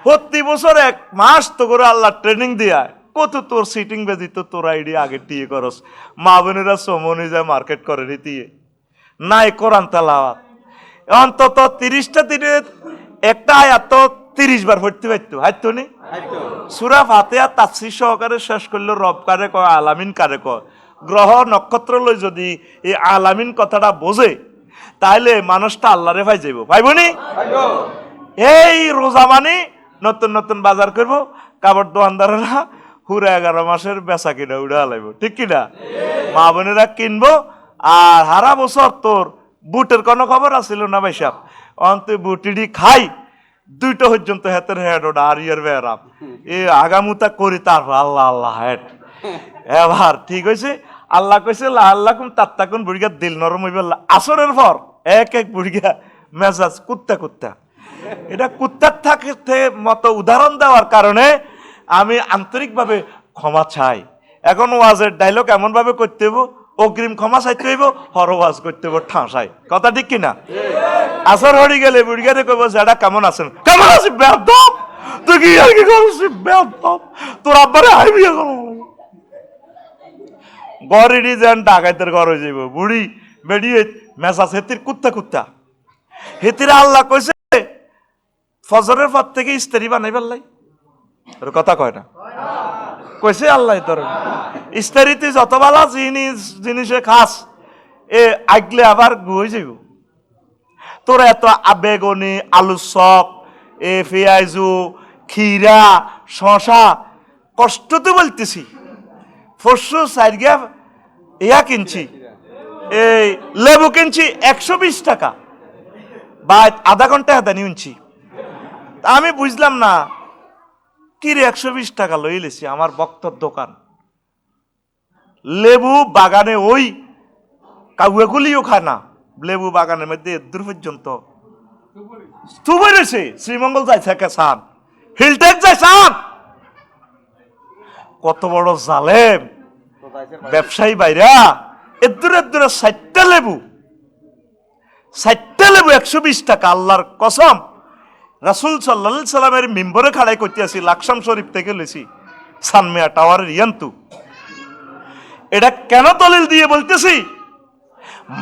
প্রতি বছর 1 মাস তো করে আল্লাহ ট্রেনিং দিয়া কত তোর সিটিং বেজি তো তোর আইডি আগে টিয়ে করস। মা বোনেরা সমনি যায় মার্কেট করে দিয়ে নাই কোরআন তেলাওয়াত। অন্তত 30টা দিনে একটা আয়াত তো 30 বার পড়তে পারতো, হাইতো নি? সূরা ফাতিহা তাফসীর সহকারে শেষ করলো রব কারে কয়, আলামিন কারে কয়। গ্রহ নক্ষত্র লই যদি এই আলামিন কথাটা বোঝে তাহলে মানুষটা আল্লাহরে পাই যাইব, পাইবনি? এই রোজা মানে নতুন নতুন বাজার করব, কাপড় দোকানদারেরা পুরো 11 মাসের বেচা কিনা উড়া লাইব, ঠিক কিনা? মা বোনেরা কিনবো। আর হারা বছর তোর বুটের কোনো খবর আছিল না ভাই সাহেব, অন্ত বুটিডি খাই 2টা পর্যন্ত হেতের হেড ওটা আর ইয়ার বেড়াম এ আগামুতা করি, তারপর আল্লাহ আল্লাহ হেড। এবার ঠিক হয়েছে, আল্লাহ কইছে আল্লাহ কুম তাত্তাকুন বুড়িগা দিল নরম হইবে। আসরের পর এক বুড়িগা মেজাজ কুত্তা কুত্তা। এটা কুত্তার থাকতে মতো উদাহরণ দেওয়ার কারণে আমি আন্তরিকভাবে ক্ষমা চাই। এখন ওয়াজের ডায়লগ এমন ভাবে করতে হইব, অগ্রিম ক্ষমা চাইতে হইব, হর ওয়াজ করতে হইব ঠাঁসাই, কথা ঠিক কিনা? আসর হরি গেলে বুড়িগারে কইব যেটা কেমন আছেন, কেমন আছি বেয়াদব, তুই কি আর কি করছিস বেয়াদব, তোর আব্বারে হাইবি করো গড়িডি যেন ডাকাইতের ঘর হয়ে যাইব। বুড়ি বেরিয়ে মেসাজ হেতির কুত্তা কুত্তা। হেতিরা আল্লাহ কইছে ফজরের পর থেকে ইস্তারি বানাই ফেললাই, কথা কয় না? কইছে আল্লাহ তোর ইস্তারিতে যত বালা জিনিসে খাস এ আগলে আবার গুয়ে যাইব। তোর এত আবেগনি আলু চপ, এ পেঁয়াজু, খিরা, শশা, কষ্ট তো বলতেছি। ফসু সাইডগা ইয়া কিনছি, এই লেবু কিনছি 120 টাকা, বা আধা ঘন্টা হাতানি উনছি। আমি বুঝলাম না কি রে 120 টাকা লইলেছি, আমার বক্তর দোকান লেবু বাগানে ওই কাউগুলিও খায় না, লেবু বাগানের মধ্যে দূর পর্যন্ত স্তূপে রয়েছে। শ্রীমঙ্গল যায় থেকে সান, হিলটেক যায় সান, কত বড় জালেম ব্যবসায়ী বাইরা। এদুরে এদুরে 60টা লেবু 120 টাকা। আল্লাহর কসম, রাসূল সাল্লাল্লাহু আলাইহি সাল্লামের মিম্বরে খাড়াই করতে আসি, লাকসাম শরীফ থেকে লেছি সানমিয়া টাওয়ারের ইয়ান্তু। এটা কেন দলিল দিয়ে বলতেছি?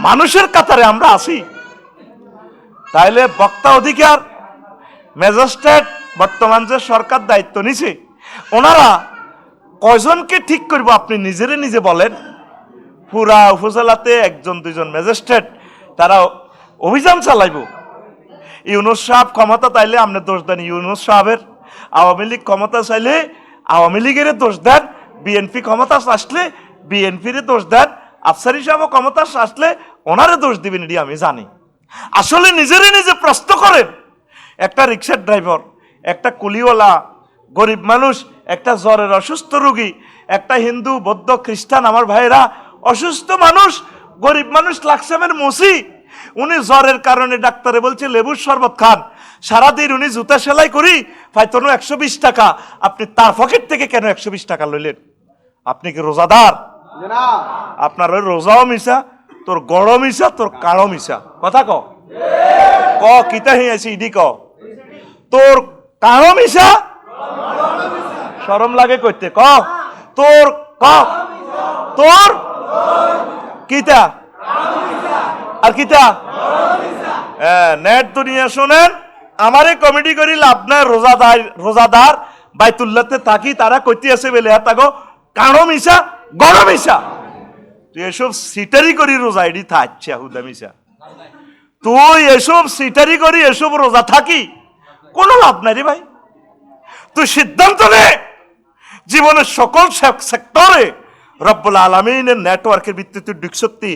মানুষের কাতারে আমরা আছি। তাইলে বক্তা অধিকার ম্যাজিস্ট্রেট বর্তমান যে সরকার দায়িত্ব নিছে, ওনারা কয়জনকে ঠিক করবো আপনি নিজেরে নিজে বলেন। পুরা উপজেলাতে 1-2জন ম্যাজিস্ট্রেট তারা অভিযান চালাইব। ইউনূস সাহেব ক্ষমতা চাইলে আপনি দোষ দেন ইউনূস সাহেবের, আওয়ামী লীগ ক্ষমতা চাইলে আওয়ামী লীগের দোষ দেন, বিএনপি ক্ষমতা আসলে বিএনপির দোষ দেন, আফসারি সাহেব ক্ষমতা আসলে ওনারে দোষ দিবেন, এটি আমি জানি। আসলে নিজেরে নিজে প্রশ্ন করেন। একটা রিক্সার ড্রাইভার, একটা কুলিওয়ালা, গরিব মানুষ, একটা জ্বরের অসুস্থ রোগী, একটা হিন্দু বৌদ্ধ খ্রিস্টান আমার ভাইরা অসুস্থ মানুষ, গরিব মানুষ লাকসামের মসি, উনি জ্বরের কারণে ডাক্তারে বলছে লেবুর শরবত খান, সারাদিন উনি জুতা সেলাই করি পাইতনো 120 টাকা। আপনি তার পকেট থেকে কেন 120 টাকা লইলেন? আপনি কি রোজাদার? আপনার ওই রোজাও মিশা, তোর গড় মিশা, তোর কাড়ো মিশা, কথা ক কিতা হইয়াছি ইডি ক, তোর কাড়ো মিশা শরম লাগে কইতে ক, তোর ক তোর কিতা আর কিতা নেট দুনিয়া শোনেন। আমারে কমেডি করি লাভ নাই। রোজাদার বাইতুল্লাহতে থাকি, তারা কইতে আছে বেলে তাগো কানো মিশা গড় মিশা। তুই এসব সিটারি করি রোজা এডি থাকছে হুদা মিশা, তুই এসব সিটারি করি এসব রোজা থাকি কোনো লাভ নাই রে ভাই। তুই সিদ্ধান্ত নে জীবনের সকল সেক্টরে রব্বুল আলামিনের নেটওয়ার্কের ভিত্তিতে ঢুকসত্যি,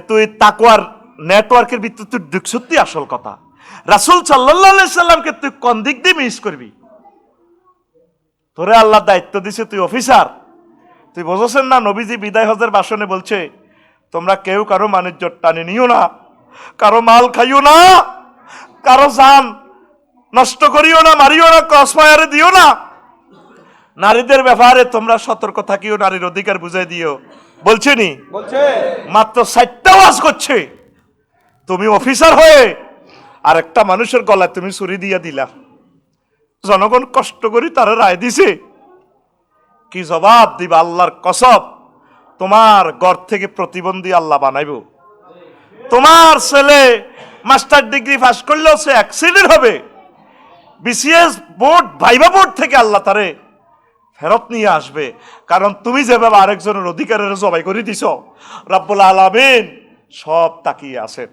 তুই তাকওয়ার নেটওয়ার্কের ভিত্তিতে ঢুকসত্যি আসল কথা। রাসূল সাল্লাল্লাহু আলাইহি সাল্লামকে তুই কোন দিক দিয়ে মিস করবি? তোরে আল্লাহ দায়িত্ব দিছে, তুই অফিসার, তুই বুঝছেন না? নবীজি বিদায় হজের ভাষণে বলছে তোমরা কেউ কারো বাণিজ্য টানে নিও না, কারো মাল খাইও না, কারো জান নষ্ট করিও না, মারিও না, ক্রসফায়ারে দিও না। নারীদের ব্যাপারে তোমরা সতর্ক থাকিও, নারীর অধিকার বুঝাই দিও। বলছে নি? মাত্র 4টা ওয়াজ করছে। তুমি অফিসার হয়ে আর একটা মানুষের গলায় তুমি ছুরি দিয়া দিলা। জনগণ কষ্ট করি তারা রায় দিছে, কি জবাব দিবা? আল্লাহর কসম, তোমার ঘর থেকে প্রতিবন্ধী আল্লাহ বানাইব। তোমার ছেলে মাস্টার ডিগ্রি পাস করলেও সে অ্যাক্সিডেন্ট হবে, বিসিএস বোর্ড ভাইবা বোর্ড থেকে আল্লাহ তারে ফেরত নিয়ে আসবে, কারণ তুমি যেভাবে আরেকজনের অধিকারের জবাই করে দিছ, রব্বুল আলামিন সব তাকিয়ে আছেন।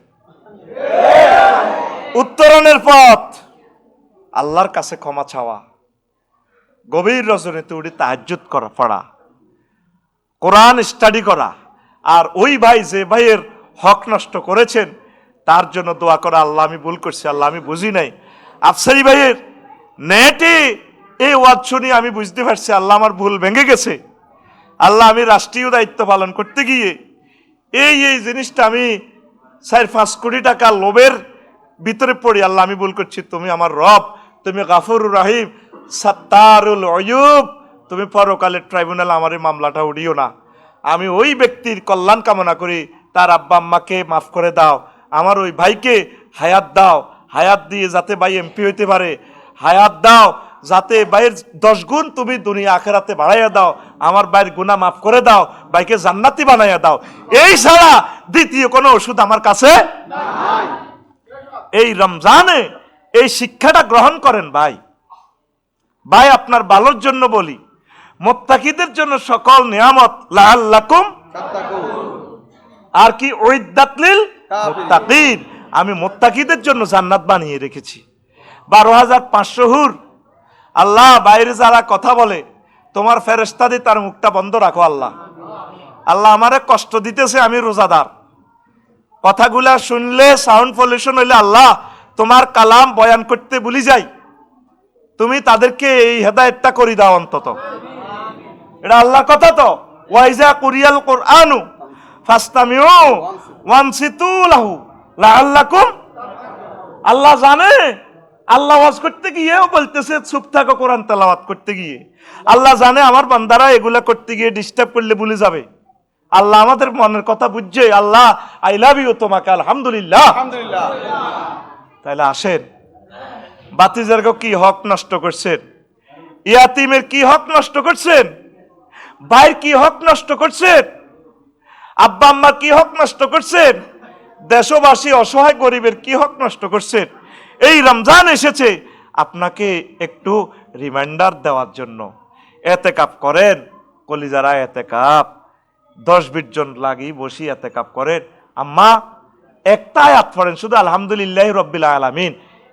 উত্তরণের পথ আল্লাহর কাছে ক্ষমা চাওয়া, গভীর রজনীতে উঠে তাহাজ্জুদ করা, পড়া, কোরআন স্টাডি করা, আর ওই ভাই যে ভাইয়ের হক নষ্ট করেছেন তার জন্য দোয়া করা, আল্লাহ আমি ভুল করছি, আল্লাহ আমি বুঝি নাই। আফসারি ভাইয়ের নেটে এই ওয়াজ শুনি আমি বুঝতে পারছি আল্লাহ আমার ভুল ভেঙে গেছে, আল্লাহ আমি রাষ্ট্রীয় দায়িত্ব পালন করতে গিয়ে এই জিনিসটা আমি 4-5 কোটি টাকা লোভের ভিতরে পড়ি, আল্লাহ আমি ভুল করছি, তুমি আমার রব, তুমি গাফুরুর রহিম, সাত্তারুল অয়ুব, তুমি পরকালের ট্রাইব্যুনাল আমার এই মামলাটা উড়িও না। আমি ওই ব্যক্তির কল্যাণ কামনা করি, তার আব্বা আম্মাকে মাফ করে দাও, আমার ওই ভাইকে হায়াত দাও, হায়াত দিয়ে যাতে ভাই এমপি হইতে পারে, হায়াত দাও যাতে ভাইয়ের 10 গুণ তুমি দুনিয়া আখেরাতে বাড়াইয়া দাও, আমার ভাইয়ের গুনাহ মাফ করে দাও, ভাইকে জান্নাতি বানাইয়া দাও। এই ছাড়া দ্বিতীয় কোনো ওষুধ আমার কাছে নাই। এই রমজানে এই শিক্ষাটা গ্রহণ করেন ভাই। ভাই আপনার ভালোর জন্য বলি, মুত্তাকিদের জন্য সকল নিয়ামত লাআল্লাকুম তাত্তাকুন, আর কি উইদ্দাত লিল মুত্তাকিন, আমি মুত্তাকিদের জন্য জান্নাত বানিয়ে রেখেছি। 12,500 হুর। আল্লাহ বাইরে যারা কথা বলে তোমার ফেরেশতা দিয়ে তার মুখটা বন্ধ রাখো আল্লাহ। আল্লাহ আমারে কষ্ট দিতেছে, আমি রোজাদার, কথাগুলা শুনলে সাউন্ড পলিউশন হইলে আল্লাহ তোমার কালাম বয়ান করতে ভুলি যাই, তুমি তাদেরকে এই হেদায়েতটা করে দাও অন্তত। এটা আল্লাহর কথা তো, ওয়াইজা কুরিয়াল কুরআনু ফাসতামিউ ওয়ানসিতু লাহু লাআল্লাকুম। আল্লাহ জানে, আল্লাহ ওয়াজ করতে গিয়েও বলতেছে চুপ থাকো কোরআন তেলাওয়াত করতে গিয়ে। আল্লাহ জানে আমার বান্দারা এগুলা করতে গিয়ে ডিস্টার্ব করলে ভুলে যাবে। আল্লাহ আমাদের মনের কথা বুঝছে, আল্লাহ আই লাভ ইউ তোমাকে, আলহামদুলিল্লাহ। তাহলে আসেন, বাতিজারকে কি হক নষ্ট করছেন, ইয়াতিমের কি হক নষ্ট করছেন, ভাইয়ের কি হক নষ্ট করছেন, আব্বা আম্মার কি হক নষ্ট করছেন, দেশবাসী অসহায় গরিবের কি হক নষ্ট করছেন। এই রমজান এসেছে আপনাকে একটু রিমাইন্ডার দেওয়ার জন্য। এতেকাপ করেন, কলিজারা এতেকাপ 10-20 জন লাগি বসি এতেকাপ করেন। আম্মা একটা আয়াত পড়েন শুধু, আলহামদুলিল্লাহ রব্বিল আলামিন।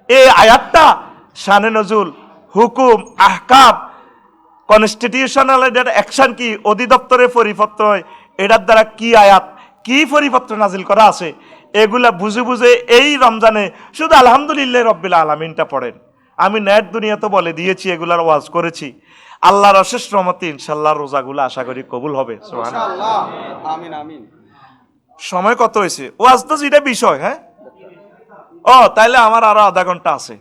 এই আয়াতটা শানে নজুল, হুকুম, আহকাম, কনস্টিটিউশনাল অ্যাকশন কি, অধিদপ্তরের পরিপত্র, এটার দ্বারা কি আয়াত, কি পরিপত্র নাজিল করা আছে, এগুলা বুঝে বুঝে এই রমজানে শুধু আলহামদুলিল্লাহ রব্বিল আলামিনটা পড়েন। আমি নেট দুনিয়া তো বলে দিয়েছি, এগুলার ওয়াজ করেছি। আল্লাহর অশেষ রহমতে ইনশাআল্লাহ রোজাগুলো আশা করি কবুল হবে। সুবহানাল্লাহ, আমিন আমিন। সময় কত হয়েছে? ওয়াজ তো যেটা বিষয়, হ্যাঁ ও তাইলে আমার আরো আধা ঘন্টা আছে।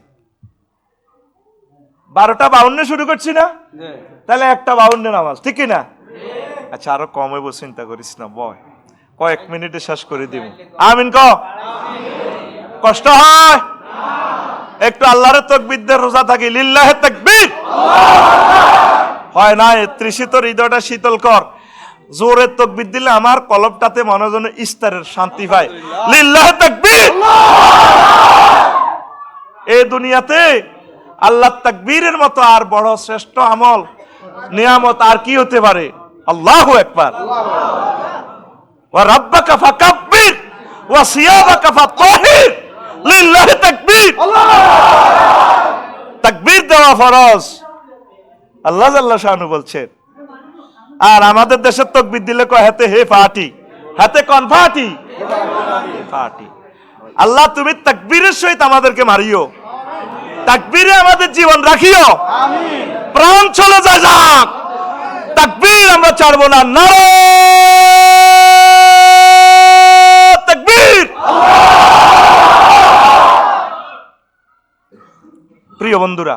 12:52 শুরু করছি না, তাহলে 1:52 নামাজ, ঠিক না? আচ্ছা আরো কম হইব, চিন্তা করিস না, বয় কয়েক মিনিটে শেষ করে দিব। আমিন ক। কষ্ট হয় একটু আল্লাহর তাকবীর দিয়ে রোজা থাকি, লিল্লাহে তাকবীর। হয় না 30 তো হৃদয়টা শীতল কর, জোরে তাকবীর দিলে আমার কলবটাতে মনোজনে ইস্তারের শান্তি পায়। লিল্লাহে তাকবীর। এই দুনিয়াতে আল্লাহ তাকবীরের মতো আর বড় শ্রেষ্ঠ আমল নিয়ামত আর কি হতে পারে? আল্লাহু আকবার। ওয়া রাব্বাকা ফাকাব্বির ওয়া সিয়াবাকা ফাতাহির, লিল্লাহি তাকবীর। তাকবীর দেওয়া ফরজ, আল্লাহ জাল্লা শানু বলছেন। আর আমাদের দেশের তাকবীর দিলে কয় হাতে হে ফাটি, হাতে কোন ফাটি? ফাটি। আল্লাহ তুমি তাকবীরের সহিত আমাদেরকে মারিও, তাকবীরে আমাদের জীবন রাখিও, আমিন। প্রাণ চলে যায় যাক, তাকবীর আমরা ছাড়বো না। নারে তাকবীর। প্রিয় বন্ধুরা,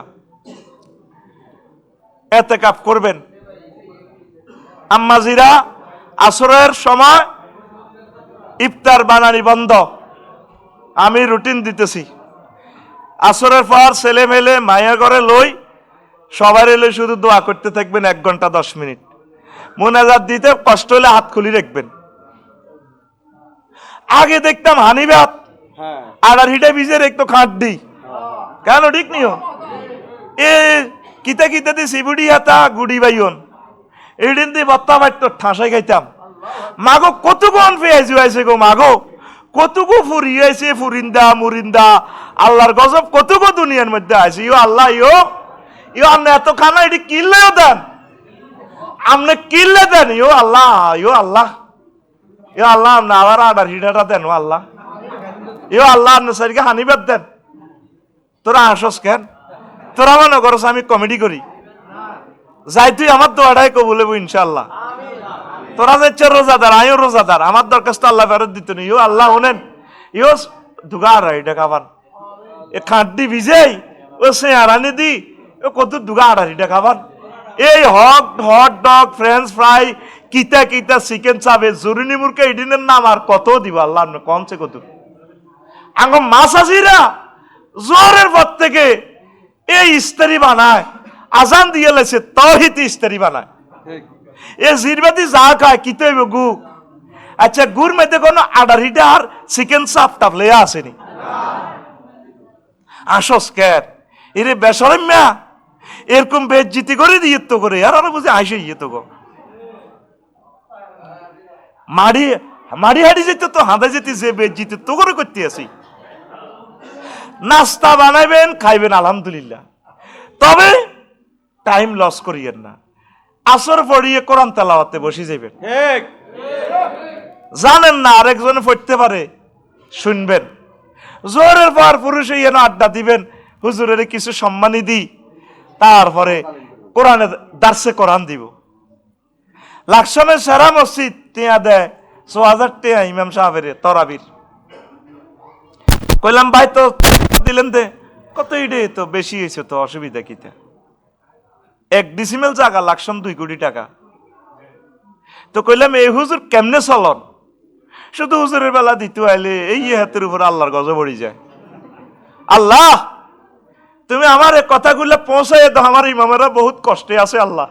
ইতিকাফ করবেন। আম্মাজিরা আসরের সময় ইফতার বানানি বন্ধ, আমি রুটিন দিতেছি। আসরের পর ছেলে মেলে মায়া ঘরে লই, সবার এলে শুধু দোয়া করতে থাকবেন 1 ঘন্টা 10 মিনিট। মুনাজাত দিতে কষ্ট হলে হাত খুলি রাখবেন। আগে দেখতাম হানিবাত আড়ার হিটে ভিজে একটু খাট দিই কেন ঠিক নিও এ কিতা কিতা দি সিবুড়ি হাতা গুড়ি বাইন এইদিন দি বত্তা বাইত ঠাসাই খাইতাম মাগো কতক্ষণ পেঁয়াজ হয়েছে গো মাগো কতকু ফুরিয়েছে ফুরিন্দা মুরিন্দা আল্লাহর গজব কতকু দুনিয়ার মধ্যে আছে ইও আল্লাহ ইও আপনি এত খানা এটি কিনলেও দেন আপনি কিনলে দেন ইও আল্লাহ আপনি আবার আডার হিটাটা দেন ও আল্লাহ আল্লাহ আপনি সারিকে হানিবাদ দেন তোরা আসস কেন তোরা মনে করস আমি কমেডি করি যাই তুই আমার দোয়াটাই কবুল হবো ইনশাল্লাহ তোরা যাচ্ছে রোজাদার আমিও রোজাদার আমার দরখাস্ত আল্লাহ ফেরত দিত নি আল্লাহ শোনেন দুগা আড়াই টাকা পান এ খাঁটি ভিজেই ও সে আড়ানি দি ও কত দুগা আড়াই টাকা পান এই হট ডগ ফ্রেঞ্চ ফ্রাই কিতা কিতা চিকেন চাবে জরুরি মুরকে এদিনের নাম আর কত দিব আল্লাহ কমছে কত আঙ্গ মাছ আসিরা জোরের পর থেকে এই ইস্তারি বানায় আজান দিয়ে লেছে তহিত ইস্তারি বানায় এ জিরবাদি যা খায় কি তৈব গু আচ্ছা গুর মধ্যে কোনো আডারিটা আর চিকেন চাপ টাপ লেয়া আসেনি আসস ক্যার এরে বেসরম্যা এরকম বেজ্জিতি করে দিয়ে তো করে আর আরো বুঝে আইসে ইয়ে তো গো মাড়ি হাড়ি যেত তো হাঁদা যেতে যে বেজ্জিতি তো করে করতে আসি নাস্তা বানাইবেন খাইবেন আলহামদুলিল্লাহ তবে টাইম লস করিয়েন না আসর পড়িয়ে কোরআন তেলাওয়াতে বসে যাবেন জানেন না আরেকজনে পড়তে পারে শুনবেন জোরের পর পুরুষে এনে আড্ডা দিবেন হুজুরের কিছু সম্মানী দিই তারপরে কোরআনে দার্সে কোরআন দিব লাকসামের সেরা মসজিদ টিয়া দেয় ৬০০০ টিয়া ইমাম সাহেবের তরাবির কইলাম ভাই তো দিলেন দে কত ইডে তো বেশি হয়েছে তো অসুবিধা কিতা ১ ডিসিমেল জায়গা লাকসাম ২ কোটি টাকা তো কইলাম এই হুজুর কেমনে চলন শুধু হুজুরের বেলা দিতে আইলে এই হাতের উপর আল্লাহর গজব পড়ে যায় আল্লাহ তুমি আমার এই কথাগুলো পৌঁছাই দাও আমার ইমামেরা বহুত কষ্টে আছে আল্লাহ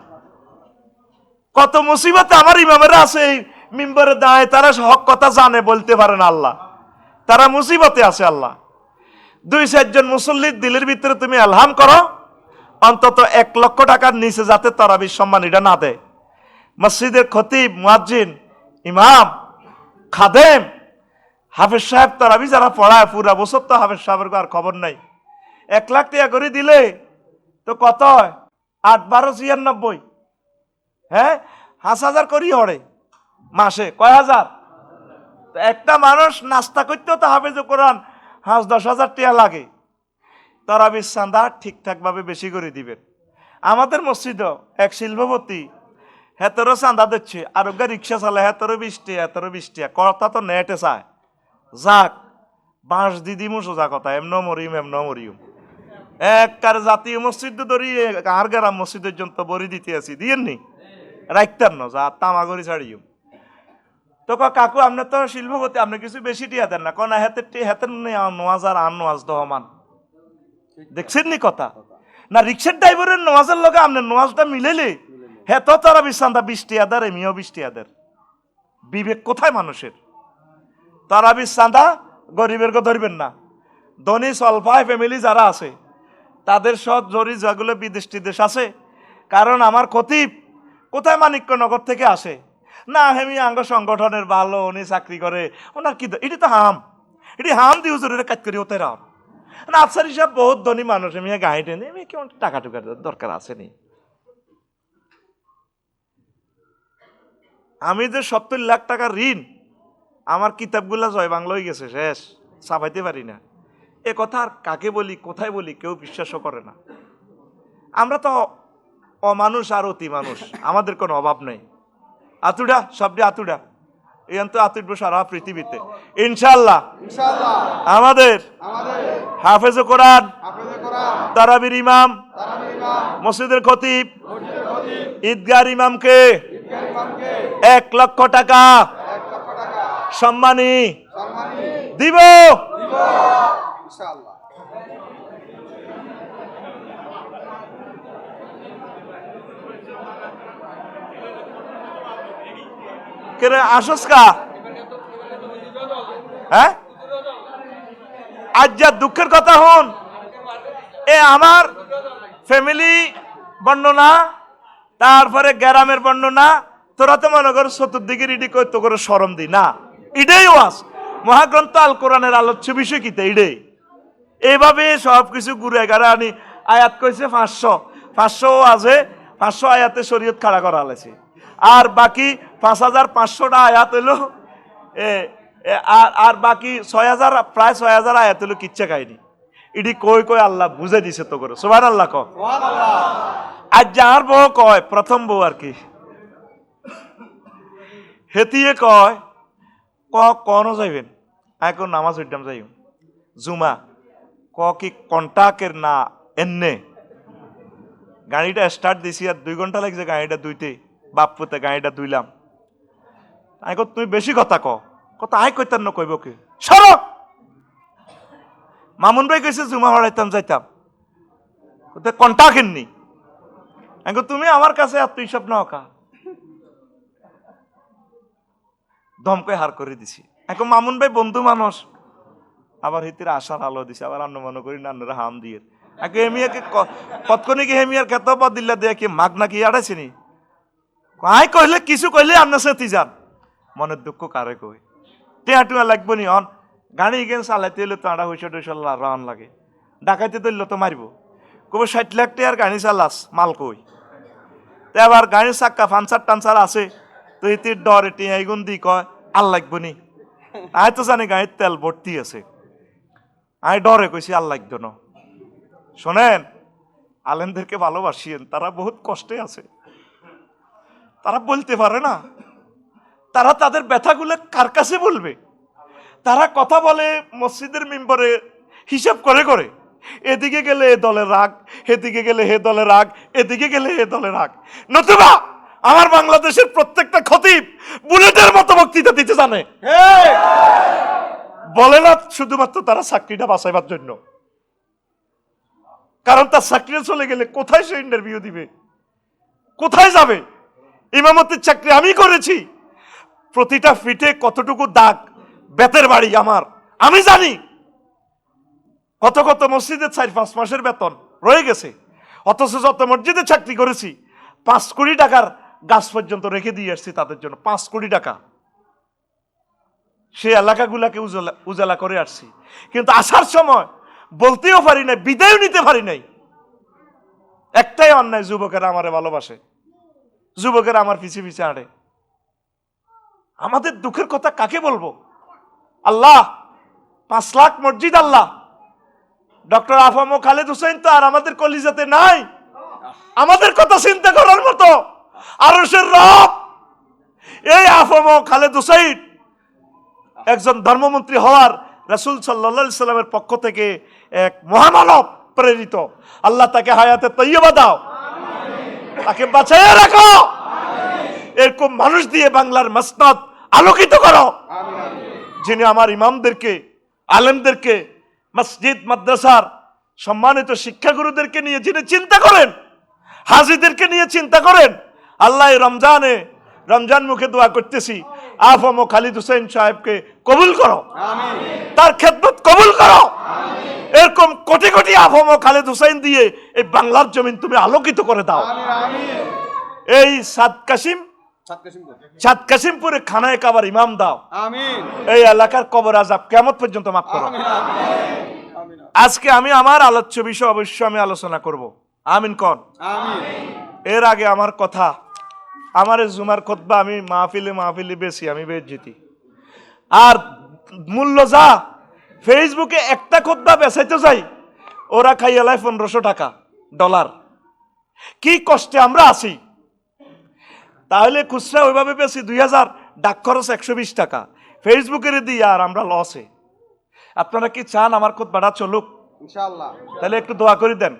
কত মুসিবতে আমার ইমামেরা আছে এই মিম্বরে দাঁড়ায় তারা হক কথা জানে বলতে পারে না আল্লাহ তারা মুসিবতে আছে আল্লাহ ২-৪ জন মুসল্লির দিলের ভিতরে তুমি এলহাম করো অন্তত ১ লক্ষ টাকার নিচে যাতে তারাবির সম্মান এটা না দেয় মসজিদের খতিব মুয়াজ্জিন ইমাম খাদেম হাফেজ সাহেব তারাবি যারা পড়ায় পুরা বছর তো হাফেজ সাহেবের আর খবর নাই ১ লাখ টাকা করে দিলে তো কত হয় ৮-১২-৯৬ হ্যাঁ ৫,০০০ করি হরে মাসে কয় হাজার একটা মানুষ নাস্তা করতেও তো হাফেজ কোরআন ৫-১০,০০০ টাকা লাগে তারাবির চাঁদা ঠিকঠাক ভাবে বেশি করে দিবেন আমাদের মসজিদও এক শিল্পপতি হেতরও চাঁদা দিচ্ছে আর ওগা রিক্সা চালে হেতরও ২০ টাকা হেতরও ২০ টাকা কথা তো নেটে চায় যাক বাঁশ দিদিমু সোজা কথা এমন মরিম একবার জাতীয় মসজিদ ধরি আর গ্রাম মসজিদের জন্য বড়ি দিতে আছি দিয়েননি রাখতেন না যা তামাগরি ছাড়িও তো কাকু আপনার তো শিল্পপতি আপনি কিছু বেশি টিয়া দেন না কোন হাতের নোয়াজ আর আন নোয়াজ দহমান দেখছেন নি কথা না রিক্সার ড্রাইভারের নোয়াজের লগে আপনার নোয়াজটা মিলেলে হ্যাঁ তো তারা বিশ্বান্তা ২০ টাকা দেয় এমিও ২০ টাকা দেয় বিবেক কোথায় মানুষের তারা বিশ্বান্তা গরিবের কে ধরবেন না ধনী সলফায় ফ্যামিলি যারা আছে তাদের সব জরি যেগুলো বিদেশ টিদেশ আছে কারণ আমার খতিব কোথায় মানিক্যনগর থেকে আসে না হেমি আঙ্গ সংগঠনের ভালো উনি চাকরি করে ওনার কি এটি তো এটি দি হুজুরের কাজ করি ওতে রাম না আফসার হিসাব বহুত ধনী মানুষ আমি গাড়ি টেনে আমি কেমন টাকা টুকার দরকার আসেনি আমি যে ৭০ লাখ টাকার ঋণ আমার কিতাবগুলা জয় বাংলা হয়ে গেছে শেষ ছাপাইতে পারি না এ কথা আর কাকে বলি কোথায় বলি কেউ বিশ্বাসও করে না আমরা তো অমানুষ আর অতি মানুষ আমাদের কোনো অভাব নেই আতুডা সবটি আতুডা এই তো আতুডব সারা পৃথিবীতে ইনশাল্লাহ আমাদের হাফেজ কোরআন তারাবির ইমাম মসজিদের খতিব ঈদগার ইমামকে ১ লক্ষ টাকা সম্মানী দিব আসস কা হ্যাঁ, আজ যা দুঃখের কথা হন, এ আমার ফ্যামিলি বর্ণনা, তারপরে গ্রামের বর্ণনা, তোরা তো মনে কর চতুর্দিকে রেডি করতে করে শরম দি না। এটাই ওয়াজ, মহাগ্রন্থ আল কোরআনের আলোচ্য বিষয় কিতা এটাই। এইভাবে সবকিছু ঘুরে গাড়া আনি। আয়াত কইছে 500 আছে, 500 আয়াতে শরীয়ত খাড়া করা হয়েছে, আর বাকি 5500টা আয়াত হইলো আর বাকি 6000, প্রায় 6000 আয়াত হইলো কিচ্ছা কাহিনী। এটি কই কই আল্লাহ বুঝে দিছে তো করে, সুবহানাল্লাহ ক। আজ যার বউ কয়, প্রথম বউ আর কি, হেতিয়ে কয় কনো যাইবেন, এখন নামাজ উঠতাম যাই জুমা, কি কন্টাকের না এনে গাড়িটা স্টার্ট দিছি আর 2 ঘন্টা লাগছে গাড়িটা ধুইতে, বাপ্পুতে গাড়িটা ধুইলাম। আমি তুমি বেশি কথা কথা আয় কইতাম না, কইব কি সর। মামুন ভাই কইছে জুমা হড়াইতাম যাইতাম, কন্টাকের নি। আমি তুমি আমার কাছে আর তুই সব নকা, ধমকে হার করে দিছি। এখন মামুন ভাই বন্ধু মানুষ, আবার হিতির আশার আলো দিছে, আবার অন্য মনে করি নান্নরা হাম দিয়ে আগে হেমিয়াকে কতক্ষণে কি হেমিয়ার খেত বদিল্লা দিয়ে কি মাগ নাকি আড়াইছিনি। আয় কইলে কিছু কইলে আপনার সাথে যান, মনের দুঃখ কারে কই টেয়া টুয়া লাগবো নি। অন গাড়ি গেন চালাইতে হলে তো আড়া হইসা টইসা রান লাগে, ডাকাইতে ধরলে তো মারিব, কব 60 লাখ টাকার গাড়ি চালাস মাল কই। তে আবার গাড়ির চাক্কা ফানসার টানসার আছে, তো ইতির ডর টিয়া এগুন দি কয় আর লাগবো নি। আয় তো জানি গাড়ির তেল ভর্তি আছে, আমি ডরে কইছি আর লাগতো না। শোনেন, আলেমদেরকে ভালোবাসিয়েন, তারা বহুত কষ্টে আছে, তারা বলতে পারে না, তারা তাদের ব্যথাগুলো কার কাছে বলবে। তারা কথা বলে মসজিদের মিম্বরে হিসাব করে করে, এদিকে গেলে এ দলে রাগ, এদিকে গেলে হে দলে রাগ, এদিকে গেলে এ দলে রাগ। নতুবা আমার বাংলাদেশের প্রত্যেকটা খতিব বুলেটের মতো বক্তৃতা দিতে জানে, বলে না শুধুমাত্র তারা চাকরিটা বাঁচাইবার জন্য। কারণ তার চাকরি চলে গেলে কোথায় সে ইন্টারভিউ দিবে, কোথায় যাবে। ইমামতির চাকরি আমি করেছি, প্রতিটা ফিটে কতটুকু দাগ, বেতের বাড়ি আমার, আমি জানি। কত কত মসজিদের 4-5 মাসের বেতন রয়ে গেছে, অথচ যত মসজিদে চাকরি করেছি 5 কোটি টাকার গাছ পর্যন্ত রেখে দিয়ে আসছি তাদের জন্য, 5 কোটি টাকা। সে এলাকাগুলাকে উজালা করে আসছি, কিন্তু আসার সময় বলতেও পারি নাই, বিদায় নিতে পারি নাই। একটাই অন্যায়, যুবকেরা আমারে ভালোবাসে, যুবকেরা আমার পিছে পিছে আড়ে। আমাদের দুঃখের কথা কাকে বলবো? আল্লাহ 5 লাখ মসজিদ, আল্লাহ ডক্টর আফম ও খালেদ হুসাইন তো আর আমাদের কলিজাতে নাই। আমাদের কথা চিন্তা করার মতো আরশের রব এই আফম ও খালেদ হুসাইন একজন ধর্মমন্ত্রী হওয়ার রাসূল সাল্লাল্লাহু আলাইহি সাল্লামের পক্ষ থেকে এক মহামানব প্রেরিত। আল্লাহ তাকে হায়াতে তৈয়বা দাও, তাকে বাঁচাইয়া রাখো, এরকম মানুষ দিয়ে বাংলার মসনদ আলোকিত করো, যিনি আমার ইমামদেরকে, আলেমদেরকে, মসজিদ মাদ্রাসার সম্মানিত শিক্ষাগুরুদেরকে নিয়ে যিনি চিন্তা করেন, হাজীদেরকে নিয়ে চিন্তা করেন। আল্লাহ রমজান মুখে দোয়া করতেছি, আফম ও খালিদ হুসাইন সাহেবকে কবুল করো, তার খেদমত কবুল করো। এরকম কোটি কোটি আফম ও খালিদ হুসাইন দিয়ে এই বাংলার জমিন তুমি আলোকিত করে দাও। এই সাত কাশিমপুরে খানায় কাবার ইমাম দাও, এই এলাকার কবর আযাব কিয়ামত পর্যন্ত মাফ করো। আজকে আমি আমার আলোচ্য বিষয় অবশ্যই আমি আলোচনা করব, আমিন কোন। এর আগে আমার কথা, আমার জুমার খুতবা আমি মাহফিলে বেশি আমি বেজ্জিতি, আর মূল্য যা ফেসবুকে একটা খুতবা বেচাইতে যাই ওরা খাইয়া লাই $1500 কি কষ্টে আমরা আছি। তাহলে খুচরা ওইভাবে বেশি 2000, ডাক খরচ 120 টাকা, ফেসবুকের দিই আর আমরা লসে। আপনারা কি চান আমার খুতবাটা চলুক? ইনশাআল্লাহ। তাহলে একটু দোয়া করে দেন,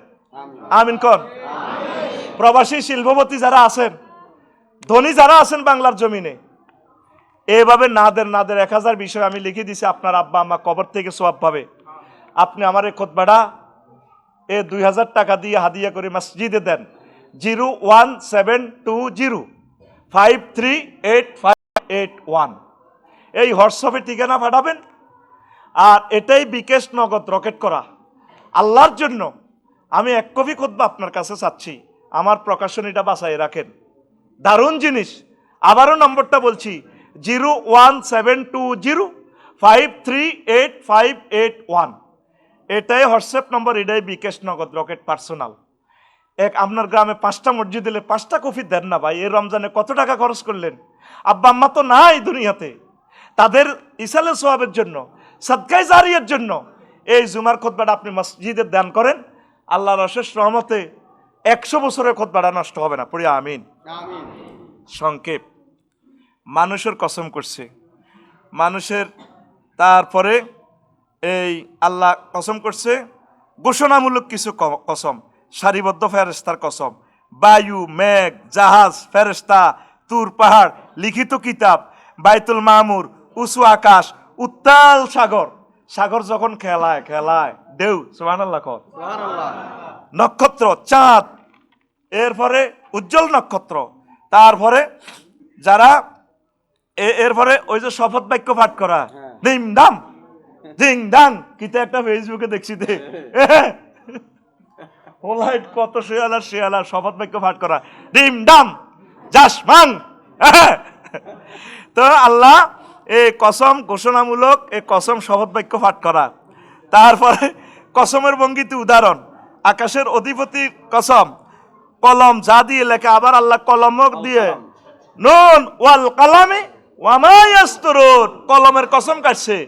আমিন কোন। প্রবাসী শিল্পপতি যারা আছেন, ধনী যারা আছেন বাংলার জমিনে, এইভাবে নাদের 1000 বিষয় আমি লিখে দিছি, আপনার আব্বা আম্মা কবর থেকে সওয়াব পাবে। আপনি আমার এই খুতবাটা 2000 টাকা দিয়ে হাদিয়া করে মসজিদে দেন। 01720538581 এই হোয়াটসঅ্যাপে ঠিকানা পাঠাবেন, আর এটাই বিকেশ নগদ রকেট করা আল্লাহর জন্য। আমি 1 কপি খুতবা আপনার কাছে চাচ্ছি, আমার প্রকাশনীটা বাঁচাই রাখেন, দারুণ জিনিস। আবারও নম্বরটা বলছি, 01720538581। এটাই হোয়াটসঅ্যাপ নম্বর, এটাই বিকেশ নগদ রকেট পার্সোনাল। আপনার গ্রামে 5টা মসজিদ দিলে 5টা কফি দেন না ভাই। এই রমজানে কত টাকা খরচ করলেন? আব্বা আম্মা তো নাই দুনিয়াতে, তাদের ইসালে সোয়াবের জন্য, সাদকায়ে জারিয়ার জন্য এই জুমার খুতবাটা আপনি মসজিদে দান করেন, আল্লাহর অশেষ রহমতে 100 বছরের খুতবাটা নষ্ট হবে না। পড়ি আমিন। সংক্ষেপ, মানুষের কসম করছে, মানুষের, তারপরে এই আল্লাহ কসম করছে ঘোষণামূলক কিছু কসম, সারিবদ্ধ ফেরেশতার কসম, বায়ু, মেঘ, জাহাজ, ফেরেশতা, তুর পাহাড়, লিখিত কিতাব, বাইতুল মামুর, উঁচু আকাশ, উত্তাল সাগর, সাগর যখন খেলায় ঢেউ, সুবহানাল্লাহ কর, নক্ষত্র, চাঁদ, এরপরে উজ্জ্বল নক্ষত্র, তারপরে যারা এরপরে ওই যে শপথ বাক্য পাঠ করা, ডিম ডাম ডিং ডাং, কিতা একটা ফেসবুকে দেখছি দে, হোলাইট কত শেয়ালা শপথ বাক্য পাঠ করা, ডিম ডাম জাসমান। তো আল্লাহ এই কসম ঘোষণামূলক, এই কসম শপথ বাক্য পাঠ করা, তারপরে কসমের ভঙ্গিতে উদাহরণ, আকাশের অধিপতির কসম, কলম যা দিয়ে লেখে, আবার আল্লাহ কলম দিয়ে, নুন ওয়াল কালামি ওয়া মা ইয়াসতুরুন, কলমের কসম কাটছে,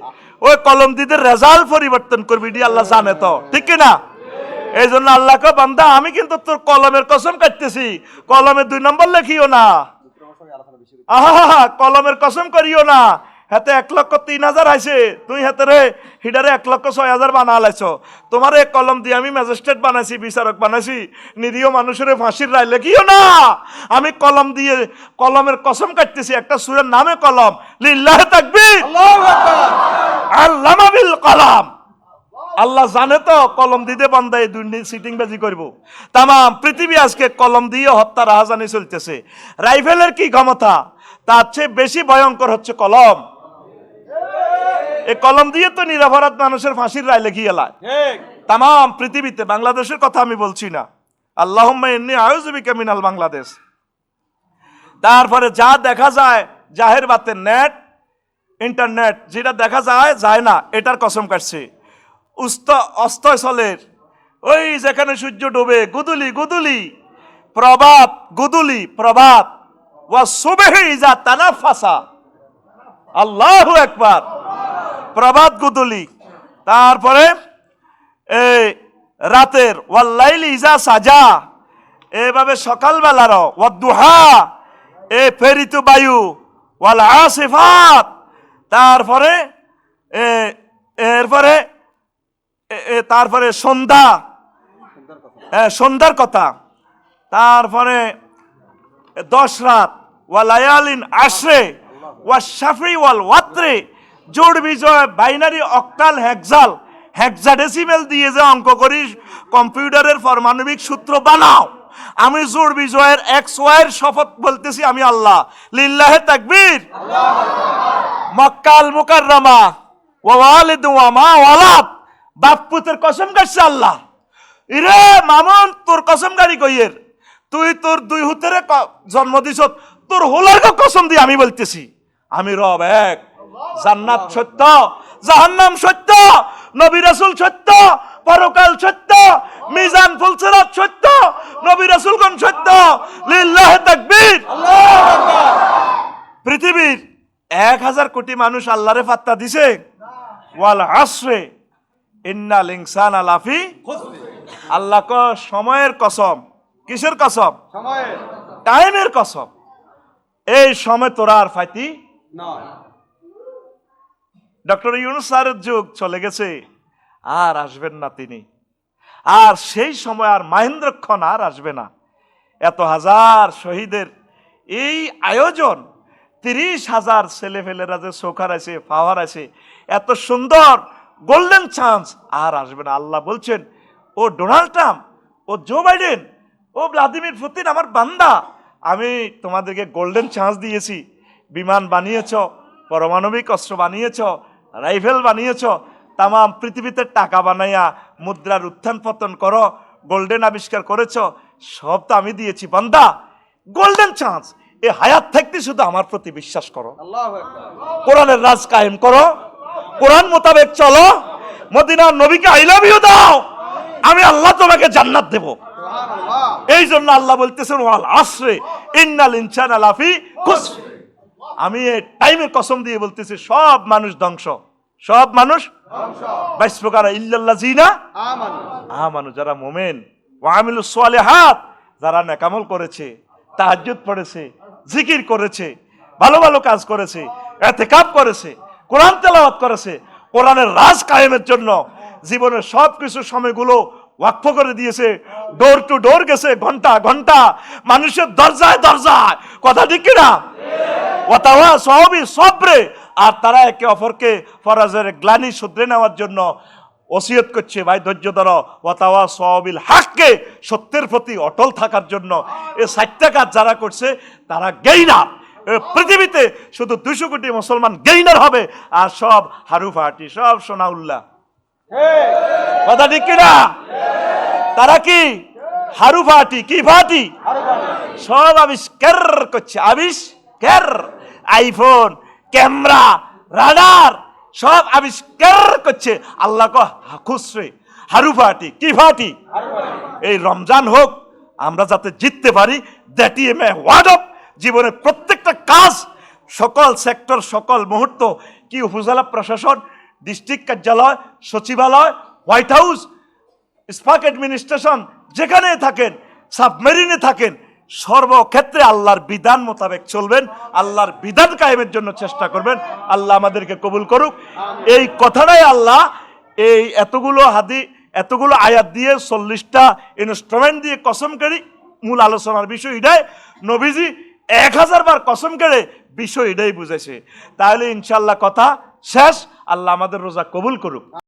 ওই কলম দিদের রেজাল্ট পরিবর্তন করবি ডি আল্লাহ জানে তো, ঠিক কি না? এই জন্য আল্লাহকে, বান্দা আমি কিন্তু তোর কলমের কসম কাটতেছি, কলমে 2 নম্বর লেখিও না, আহা কলমের কসম করিও না। হাতে 1,03,000 আইছে, তুই হাতে রে হিডারে 1,06,000 বানা লাইছ। তোমার এই কলম দিয়ে আমি ম্যাজিস্ট্রেট বানাইছি, বিচারক বানাইছি, নিরীহ মানুষের ফাঁসির রায় লেখিও না। আমি কলম দিয়ে কলমের কসম কাটতেছি, একটা সূরার নামে কলম, লিল্লাহি তাকবীর, আল্লাহু আকবার, আল্লামা বিল কলম। আল্লাহ জানে তো কলম দিতে বান্দা এই দুর্নীতি সিটিংবাজি করব। তাম পৃথিবী আজকে কলম দিয়ে হত্যা রাহাজানি চলতেছে। রাইফেলের কি ক্ষমতা, তার চেয়ে বেশি ভয়ঙ্কর হচ্ছে কলম। এই কলম দিয়ে তো নিরপরাধ মানুষের ফাঁসির রায় লেখিয়ে এলায় তাম পৃথিবীতে, বাংলাদেশের কথা আমি বলছি না। আল্লাহুম্মা ইন্নী আউযু বিকা মিনাল বাংলাদেশ। তারপরে যা দেখা যায় জাহের বাতের, নেট, ইন্টারনেট, যেটা দেখা যায় না, এটার কসম কাটছে। অস্তস্থলের ওই যেখানে সূর্য ডোবে, গুদুলি প্রভাত, ওয়া সুবহি ইজা তানাফাসা, আল্লাহু আকবার, প্রভাত গুদুলি, তারপরে এই রাতের, ওয়াল লাইলি ইজা সাজা, এভাবে সকালবেলার, ওয়া দুহা, এ প্রেরিত বায়ু, ওয়াল আসিফাত, তারপরে তারপরে সন্ধ্যার কথা, তারপরে 10 রাত, ওয়া লায়ালিন আশরে, ওয়া শাফি ওয়াল ওয়াত্রে, জোড় বিজয়, বাইনারি, অক্টাল, হেক্সাডেসিমেল দিয়ে যে অঙ্ক করি, কম্পিউটারের পারমাণবিক সূত্র বানাও। আমি জোড় বিজয়ের XY এর শপথ বলতেছি, আমি আল্লাহ, লিল্লাহি তাকবীর, মক্কাল মুকাররমা, ওয়া ওয়ালিদ ওয়া মা ওয়ালাদ, বাপ পুতের কসম কাটছে আল্লাহ। ইরে মামুন, তোর কসম গাড়ি কইয়ের, তুই তোর 2 হুতেরে জন্ম দিছ, তোর হোলার কসম দিয়ে আমি বলতেছি, আমি রব এক। জান্নাত সত্য, জাহান্নাম সত্য, নবী রাসূল সত্য, পরকাল সত্য, মিজান ফুলসিরাত সত্য, নবী রাসূলগণ সত্য, লিল্লাহি তাকবীর, আল্লাহু আকবার। পৃথিবীর 1,000 কোটি মানুষ আল্লাহরে ফাত্তা দিছে, ওয়াল আসরে ইন্নাল ইনসানা লাফি খুসর। আল্লাহ কো সময়ের কসম। কিসের কসম? সময়ের, টাইমের কসম। এই সময় তোরা আর ফাইতি নয়। ডক্টর ইউনূস স্যারের যুগ চলে গেছে, আর আসবেন না তিনি, আর সেই সময় আর মহেন্দ্রক্ষণ আর আসবে না। এত হাজার শহীদের এই আয়োজন, 30,000 ছেলেফেলেরা যে সোখার আছে, পাওয়ার আছে, এত সুন্দর গোল্ডেন চান্স আর আসবে না। আল্লাহ বলছেন, ও ডোনাল্ড ট্রাম্প, ও জো বাইডেন, ও ভ্লাদিমির পুতিন, আমার বান্দা, আমি তোমাদেরকে গোল্ডেন চান্স দিয়েছি। বিমান বানিয়েছ, পারমাণবিক অস্ত্র বানিয়েছ, রাইফেল বানিয়েছ, তামাম পৃথিবীতে টাকা বানাইয়া মুদ্রার উত্থান পতন করো, গোল্ডেন আবিষ্কার করেছ, সব তো আমি দিয়েছি বান্দা। গোল্ডেন চান্স, এই হায়াত থাকতে শুধু আমার প্রতি বিশ্বাস করো, কোরআনের রাজ কায়েম করো, কোরআন মোতাবেক চলো, মদিনার নবীকে আই লাভ ইউ দাও, আমি আল্লাহ তোমাকে জান্নাত দেব। এই জন্য আল্লাহ বলতেছেন ওয়াল আসরে ইন্নাল ইনসানা লাফি খুসর। আমি এই টাইমের কসম দিয়ে বলতেছি, সব মানুষ ধ্বংস, সব মানুষ বাইশ প্রকার ইল্লাল্লাযিনা আমানু, যারা মুমিন, ওয়া আমিলুস সালিহাত, যারা নেকামল করেছে, তাহাজ্জুদ পড়েছে, জিকির করেছে, ভালো ভালো কাজ করেছে, ইতিকাফ করেছে, কোরআন তেলাওয়াত করেছে, কোরআনের রাজ কায়েমের জন্য জীবনের সব কিছু সময়গুলো ওয়াকফ করে দিয়েছে, ডোর টু ডোর গেছে, ঘন্টা ঘন্টা মানুষের দরজায় দরজায়, কথা ঠিক কিনা? ওয়াতাওয়া সওয়াবি সবরে, আর তারা একে অপরকে ফরাজের গ্লানি শুধরে নেওয়ার জন্য ওসিয়ত করছে, ভাই ধৈর্য ধরো, ওয়াতাওয়া সওয়াবিল হককে, সত্যের প্রতি অটল থাকার জন্য। এই 60টা কাজ যারা করছে তারা গেইনার। পৃথিবীতে শুধু 200 কোটি মুসলমান গেইনার হবে, আর সব হারুফাটি, সব সোনাউল্লাহ, কথা ঠিক কিনা? তারা কি হারুফাটি, কি ফাটি, সব আবিষ্কার করছে, আবিষ্কার, আইফোন, ক্যামেরা, রাডার, সব আবিষ্কার করছে। আল্লাহ কো খুসরে, হারুফাটি, কি ফাটি। এই রমজান হোক, আমরা যাতে জিততে পারি, that is a word of জীবনের প্রত্যেকটা কাজ, সকল সেক্টর, সকল মুহূর্ত, কি উপজেলা প্রশাসন, ডিস্ট্রিক্ট কার্যালয়, সচিবালয়, হোয়াইট হাউস, স্পাক অ্যাডমিনিস্ট্রেশন, যেখানে থাকেন, সাবমেরিনে থাকেন, সর্বক্ষেত্রে আল্লাহর বিধান মোতাবেক চলবেন, আল্লাহর বিধান কায়েমের জন্য চেষ্টা করবেন। আল্লাহ আমাদেরকে কবুল করুক। এই কথাটাই আল্লাহ এই এতগুলো আয়াত দিয়ে 40টা ইনস্ট্রুমেন্ট দিয়ে কসম করি, মূল আলোচনার বিষয় এটাই। নবীজি 1000 বার কসম করে বিষয় এটাই বুঝেছে। তাহলে ইনশাআল্লাহ কথা শেষ। আল্লাহ আমাদের রোজা কবুল করুক।